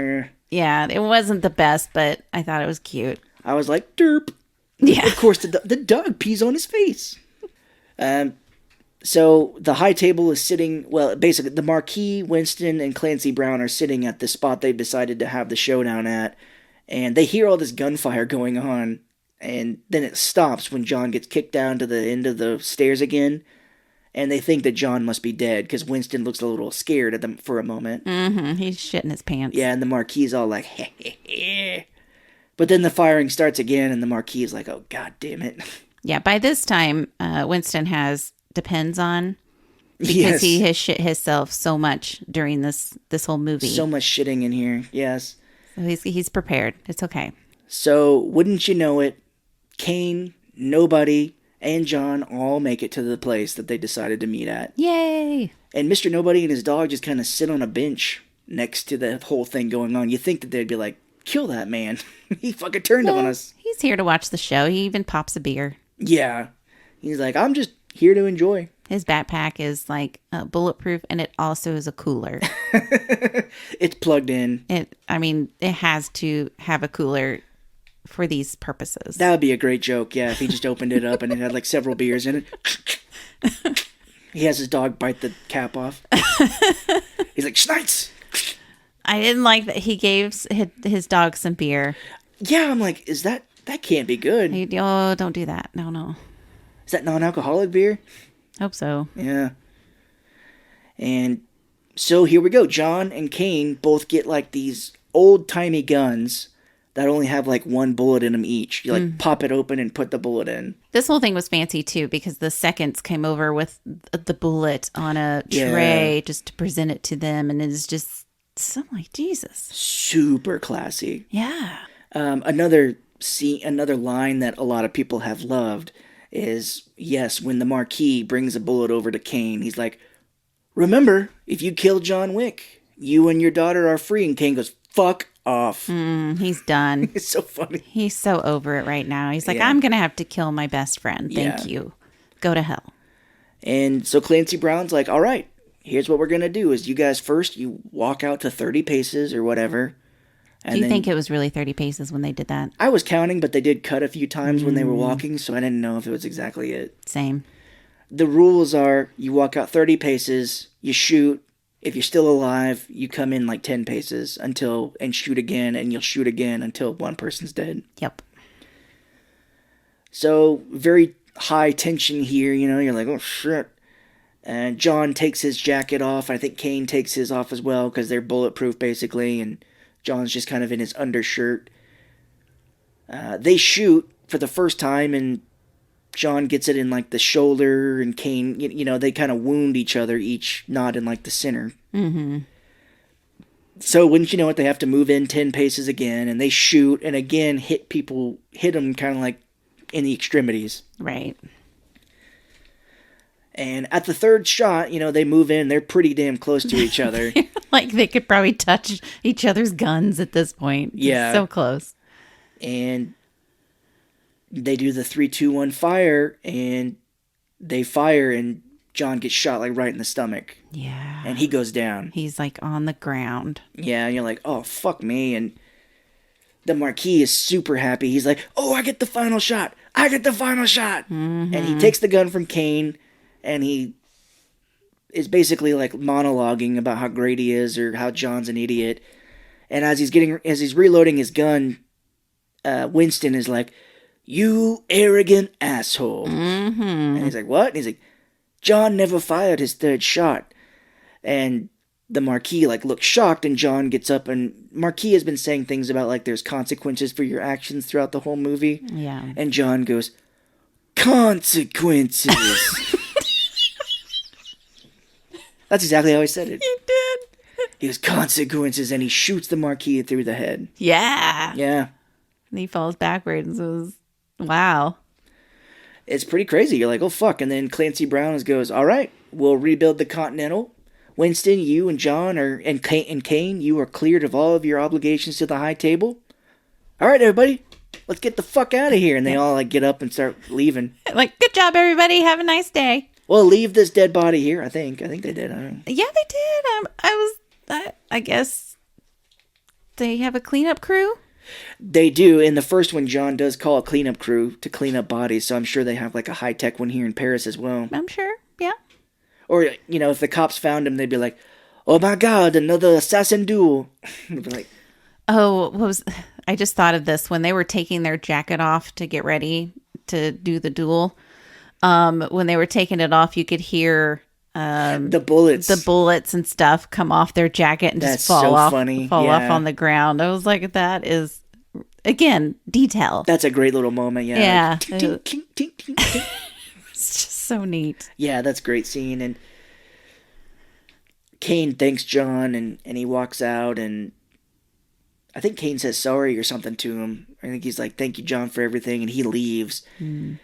Yeah, it wasn't the best, but I thought it was cute. I was like, derp. Yeah. Of course, the dog pees on his face. So the high table is sitting, well, basically the Marquis, Winston, and Clancy Brown are sitting at the spot they've decided to have the showdown at, and they hear all this gunfire going on, and then it stops when John gets kicked down to the end of the stairs again, and they think that John must be dead, because Winston looks a little scared at them for a moment. Mm-hmm. He's shitting his pants. Yeah, and the Marquis is all like, heh heh heh. But then the firing starts again, and the Marquis is like, oh, god damn it. Yeah, by this time, Winston depends on, because Yes. he has shit himself so much during this whole movie. So much shitting in here, yes. So he's prepared. It's okay. So, wouldn't you know it, Kane, Nobody, and John all make it to the place that they decided to meet at. Yay! And Mr. Nobody and his dog just kind of sit on a bench next to the whole thing going on. You think that they'd be like, kill that man. He fucking turned on us. He's here to watch the show. He even pops a beer. Yeah. He's like, I'm just here to enjoy. His backpack is like bulletproof, and it also is a cooler. It's plugged in. It has to have a cooler for these purposes. That would be a great joke, yeah, if he just opened it up and it had like several beers in it. He has his dog bite the cap off. He's like, Schneitz! I didn't like that he gave his dog some beer. Yeah, I'm like, that can't be good. Oh, don't do that. No. Is that non-alcoholic beer? Hope so. Yeah. And so here we go. John and Kane both get like these old-timey guns that only have like one bullet in them each. You like pop it open and put the bullet in. This whole thing was fancy too, because the seconds came over with the bullet on a tray just to present it to them, and it's just so like, Jesus. Super classy. Yeah. Another line that a lot of people have loved is, yes, when the Marquis brings a bullet over to Kane, he's like, remember, if you kill John Wick, You and your daughter are free. And Kane goes, fuck off. He's done. It's so funny. He's so over it right now. He's like, Yeah. I'm going to have to kill my best friend. Thank Yeah. you. Go to hell. And so Clancy Brown's like, all right, here's what we're going to do is you guys first, you walk out to 30 paces or whatever. And Do you then, think it was really 30 paces when they did that? I was counting, but they did cut a few times when they were walking, so I didn't know if it was exactly it. Same. The rules are you walk out 30 paces, you shoot. If you're still alive, you come in like 10 paces and shoot again, and you'll shoot again until one person's dead. Yep. So, very high tension here, you're like, oh shit. And John takes his jacket off. I think Kane takes his off as well because they're bulletproof basically, and John's just kind of in his undershirt. They shoot for the first time, and John gets it in like the shoulder, and Kane, they kind of wound each other, each not in like the center. Mm-hmm. So wouldn't you know it, they have to move in 10 paces again, and they shoot, and again hit them kind of like in the extremities. Right. And at the third shot, they move in, they're pretty damn close to each other. Like they could probably touch each other's guns at this point. Yeah. So close. And they do the 3-2-1 fire, and they fire, and John gets shot like right in the stomach. Yeah. And he goes down. He's like on the ground. Yeah, and you're like, oh, fuck me. And the Marquis is super happy. He's like, oh, I get the final shot. I get the final shot. Mm-hmm. And he takes the gun from Kane, and he is basically like monologuing about how great he is or how John's an idiot. And as he's reloading his gun, Winston is like, you arrogant asshole. Mm-hmm. And he's like, what? And he's like, John never fired his third shot. And the Marquis like looks shocked, and John gets up, and Marquis has been saying things about like there's consequences for your actions throughout the whole movie. Yeah. And John goes, consequences. That's exactly how he said it. He did. He goes, consequences, and he shoots the Marquis through the head. Yeah. Yeah. And he falls backwards. It was, wow. It's pretty crazy. You're like, oh, fuck. And then Clancy Brown goes, all right, we'll rebuild the Continental. Winston, you and John and Kane, you are cleared of all of your obligations to the high table. All right, everybody, let's get the fuck out of here. And they all like get up and start leaving. Like, good job, everybody. Have a nice day. Well, leave this dead body here. I think they did. I don't know. Yeah, they did. I guess they have a cleanup crew. They do. In the first one, John does call a cleanup crew to clean up bodies. So I'm sure they have like a high tech one here in Paris as well. I'm sure. Yeah. Or, if the cops found him, they'd be like, oh my God, another assassin duel. They'd be like, Oh, I just thought of this when they were taking their jacket off to get ready to do the duel. When they were taking it off, you could hear the bullets and stuff come off their jacket and That's just fall so off, funny. fall Yeah. off on the ground. I was like, that is, again, detail. That's a great little moment. Yeah. Yeah. Like, tink, tink, tink, tink, tink, tink. It's just so neat. Yeah, that's a great scene. And Kane thanks John, and he walks out, and I think Kane says sorry or something to him. I think he's like, thank you, John, for everything, and he leaves. And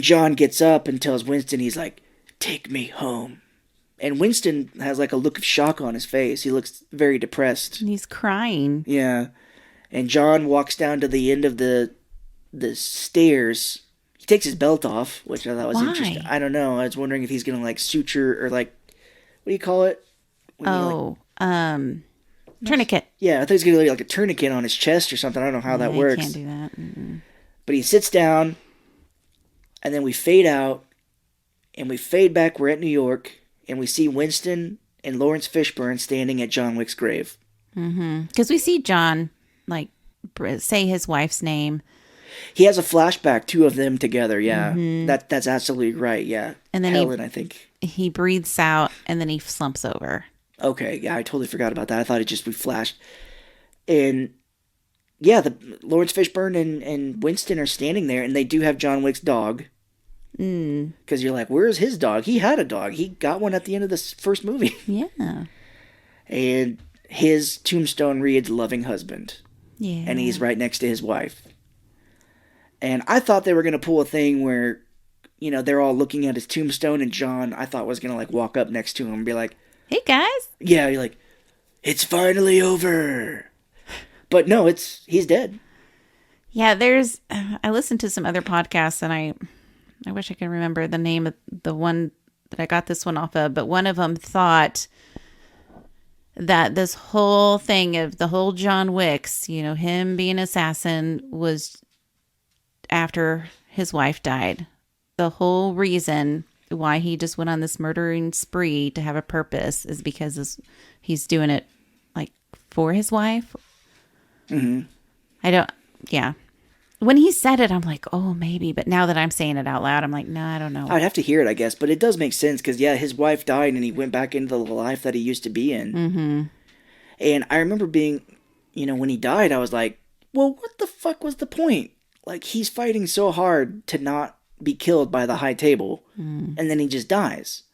John gets up and tells Winston, he's like, take me home. And Winston has like a look of shock on his face. He looks very depressed. And he's crying. Yeah. And John walks down to the end of the stairs. He takes his belt off, which I thought was Why? interesting. I don't know. I was wondering if he's going to like suture or like, what do you call it? When you, Tourniquet. yeah, I thought he was going to do like a tourniquet on his chest or something. I don't know how that You works. can't do that. Mm-mm. But he sits down, and then we fade out, and we fade back. We're at New York, and we see Winston and Lawrence Fishburne standing at John Wick's grave. Because we see John, like, say his wife's name. He has a flashback, two of them together. Yeah, that's absolutely right. Yeah, And then Helen, I think. he breathes out, and then he slumps over. Okay, yeah, I totally forgot about that. I thought we flashed. And yeah, the Lawrence Fishburne and Winston are standing there, and they do have John Wick's dog. Because you're like, where's his dog? He had a dog. He got one at the end of this first movie. Yeah. And his tombstone reads loving husband. Yeah. And he's right next to his wife. And I thought they were going to pull a thing where, they're all looking at his tombstone, and John, I thought, was going to like walk up next to him and be like, hey, guys. yeah, you're like, It's finally over. But no, he's dead. Yeah, I listened to some other podcasts and I wish I could remember the name of the one that I got this one off of, but one of them thought that this whole thing of the whole John Wick's, him being an assassin was after his wife died. The whole reason why he just went on this murdering spree to have a purpose is because he's doing it like for his wife. Mm-hmm. Yeah. When he said it, I'm like, oh, maybe. But now that I'm saying it out loud, I'm like, no, I don't know. I'd have to hear it, I guess. But it does make sense because, yeah, his wife died and he went back into the life that he used to be in. Mm-hmm. And I remember being, when he died, I was like, well, what the fuck was the point? Like, he's fighting so hard to not be killed by the High Table. And then he just dies.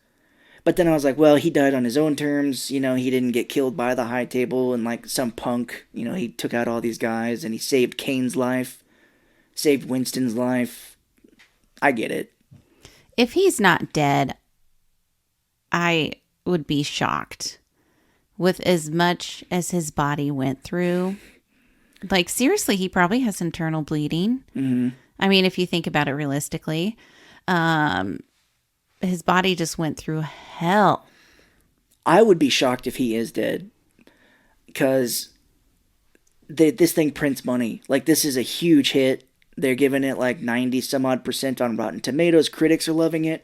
But then I was like, well, he died on his own terms. He didn't get killed by the High Table and like some punk. He took out all these guys and he saved Kane's life. Saved Winston's life. I get it. If he's not dead, I would be shocked with as much as his body went through. Like, seriously, he probably has internal bleeding. Mm-hmm. I mean, if you think about it realistically, his body just went through hell. I would be shocked if he is dead. Because this thing prints money. Like, this is a huge hit. They're giving it like 90 some odd % on Rotten Tomatoes. Critics are loving it.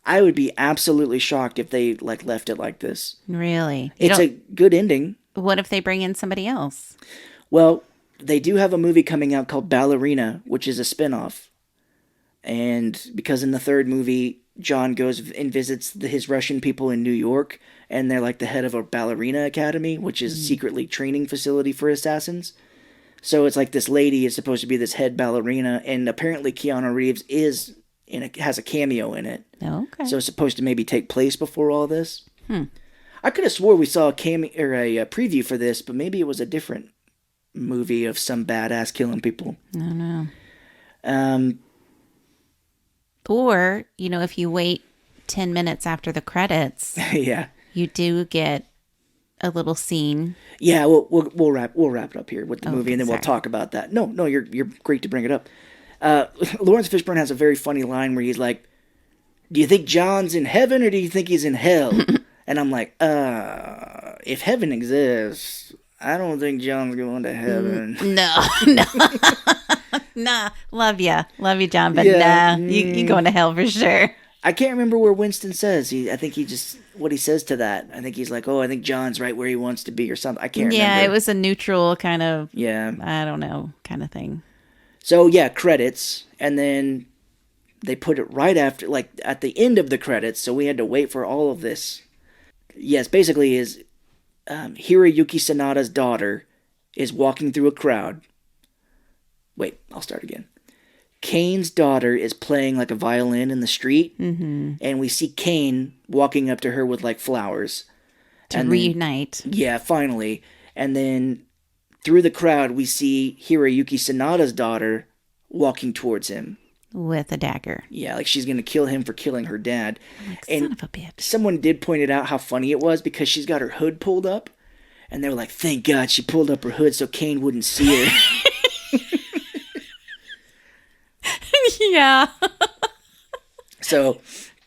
I would be absolutely shocked if they like left it like this. Really? It's a good ending. What if they bring in somebody else? Well, they do have a movie coming out called Ballerina, which is a spinoff. And because in the third movie, John goes and visits his Russian people in New York, and they're like the head of a ballerina academy, which is a secretly training facility for assassins. So it's like this lady is supposed to be this head ballerina, and apparently Keanu Reeves has a cameo in it. Okay. So it's supposed to maybe take place before all this. I could have swore we saw a cameo or a preview for this, but maybe it was a different movie of some badass killing people. I don't know. Or, if you wait 10 minutes after the credits, yeah, you do get a little scene. Yeah, we'll wrap it up here with the movie, and then we'll sorry. talk about that. No, you're great to bring it up. Lawrence Fishburne has a very funny line where he's like, "Do you think John's in heaven or do you think he's in hell?" And I'm like, if heaven exists, I don't think John's going to heaven. No. Nah, love you, John, but Yeah, nah, you going to hell for sure. I can't remember where Winston says. I think what he says to that. I think he's like, "Oh, I think John's right where he wants to be," or something. I can't remember. Yeah, it was a neutral kind of, Yeah. I don't know, kind of thing. So yeah, credits, and then they put it right after, like at the end of the credits. So we had to wait for all of this. Yes, basically is Hiroyuki Sanada's daughter is walking through a crowd. Wait, I'll start again. Kane's daughter is playing like a violin in the street, and we see Kane walking up to her with like flowers. To reunite. Yeah, finally. And then through the crowd, we see Hiroyuki Sanada's daughter walking towards him. With a dagger. Yeah, like she's going to kill him for killing her dad. Like, and son of a bitch. Someone did point it out how funny it was because she's got her hood pulled up. And they were like, thank God she pulled up her hood so Kane wouldn't see her. Yeah. So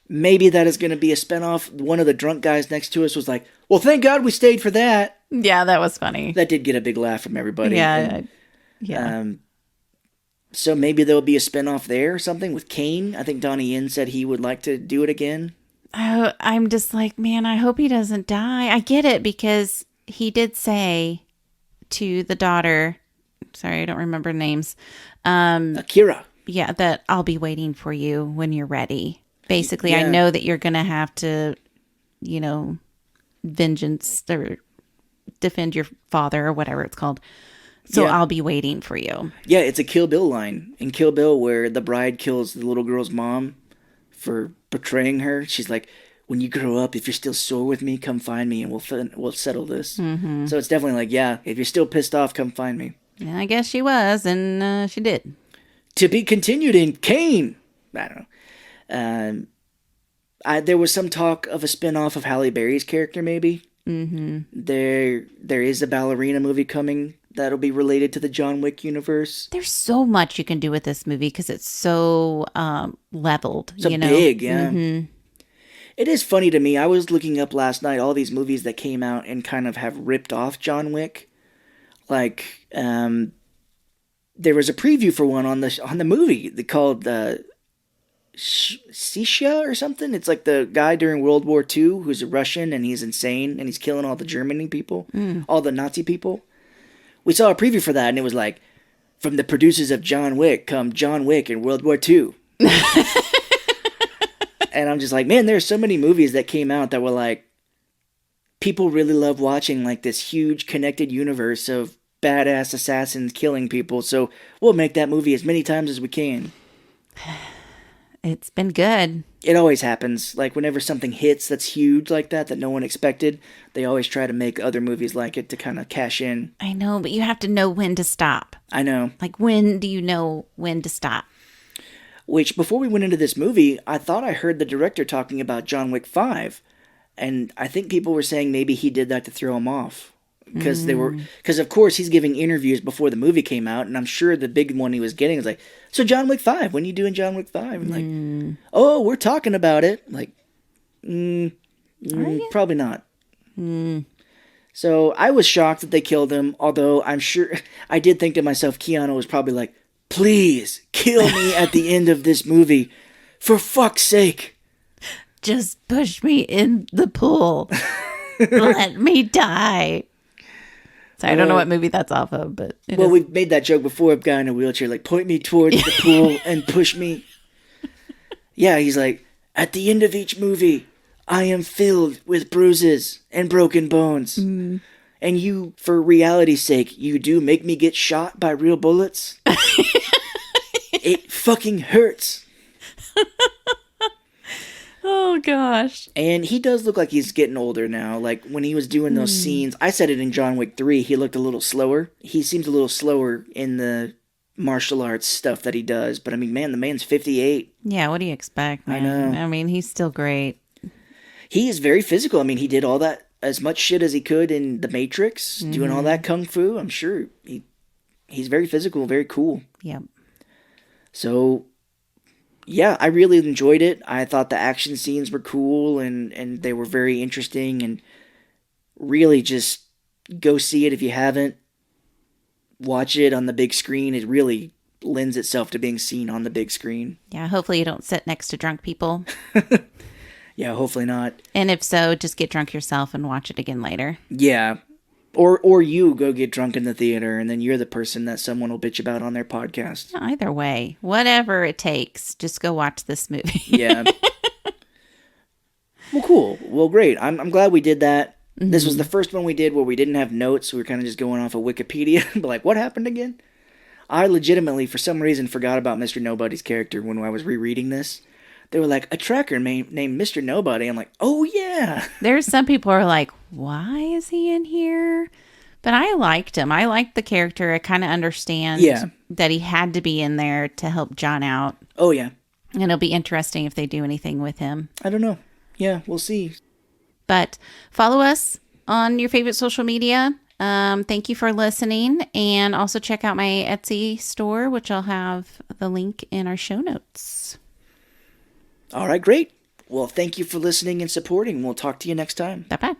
maybe that is going to be a spinoff. One of the drunk guys next to us was like, well, thank God we stayed for that. Yeah, that was funny. That did get a big laugh from everybody. Yeah. So maybe there'll be a spinoff there or something with Kane. I think Donnie Yen said he would like to do it again. Oh, I'm just like, man, I hope he doesn't die. I get it because he did say to the daughter, sorry, I don't remember names. Akira. Yeah, that I'll be waiting for you when you're ready. Basically, Yeah. I know that you're going to have to, vengeance or defend your father or whatever it's called. So Yeah. I'll be waiting for you. Yeah, it's a Kill Bill line. In Kill Bill where the bride kills the little girl's mom for betraying her. She's like, when you grow up, if you're still sore with me, come find me and we'll settle this. Mm-hmm. So it's definitely like, yeah, if you're still pissed off, come find me. And I guess she was, and she did. To be continued in Kane. I don't know. There was some talk of a spin-off of Halle Berry's character, maybe. There is a ballerina movie coming that'll be related to the John Wick universe. There's so much you can do with this movie because it's so leveled, So you know? big, yeah. It is funny to me. I was looking up last night all these movies that came out and kind of have ripped off John Wick. Like, there was a preview for one on the movie called Sisha or something. It's like the guy during World War II who's a Russian and he's insane and he's killing all the German people, all the Nazi people. We saw a preview for that and it was like, from the producers of John Wick come John Wick in World War II. And I'm just like, man, there's so many movies that came out that were like, people really love watching like this huge connected universe of badass assassins killing people. So we'll make that movie as many times as we can. It's been good. It always happens. Like whenever something hits that's huge like that no one expected, they always try to make other movies like it to kind of cash in. I know, but you have to know when to stop. I know. Like, when do you know when to stop? Which, before we went into this movie, I thought I heard the director talking about John Wick 5. And I think people were saying maybe he did that to throw him off. Because of course, he's giving interviews before the movie came out. And I'm sure the big one he was getting was like, so John Wick 5, when you doing John Wick 5? I'm like, oh, we're talking about it. Like, probably not. So I was shocked that they killed him. Although I'm sure, I did think to myself, Keanu was probably like, please kill me at the end of this movie. For fuck's sake. Just push me in the pool. Let me die. So I don't know what movie that's off of, but we've made that joke before. A guy in a wheelchair, like, point me towards the pool and push me. Yeah, he's like, at the end of each movie, I am filled with bruises and broken bones. And you, for reality's sake, you do make me get shot by real bullets? It fucking hurts. Oh, gosh. And he does look like he's getting older now. Like, when he was doing those scenes, I said it in John Wick 3, he looked a little slower. He seems a little slower in the martial arts stuff that he does. But, I mean, man, the man's 58. Yeah, what do you expect, man? I know. I mean, he's still great. He is very physical. I mean, he did all that, as much shit as he could in The Matrix, doing all that kung fu. I'm sure he's very physical, very cool. Yep. So, yeah, I really enjoyed it. I thought the action scenes were cool and they were very interesting, and really just go see it if you haven't. Watch it on the big screen. It really lends itself to being seen on the big screen. Yeah, hopefully you don't sit next to drunk people. Yeah, hopefully not. And if so, just get drunk yourself and watch it again later. Yeah. Or you go get drunk in the theater and then you're the person that someone will bitch about on their podcast. Either way, whatever it takes, just go watch this movie. Yeah. Well, cool. Well, great. I'm glad we did that. This was the first one we did where we didn't have notes. We were kind of just going off of Wikipedia. But like, what happened again? I legitimately, for some reason, forgot about Mr. Nobody's character when I was rereading this. They were like, a tracker named Mr. Nobody. I'm like, oh, yeah. There's some people who are like, why is he in here? But I liked him. I liked the character. I kind of understand that he had to be in there to help John out. Oh, yeah. And it'll be interesting if they do anything with him. I don't know. Yeah, we'll see. But follow us on your favorite social media. Thank you for listening. And also check out my Etsy store, which I'll have the link in our show notes. All right, great. Well, thank you for listening and supporting. We'll talk to you next time. Bye-bye.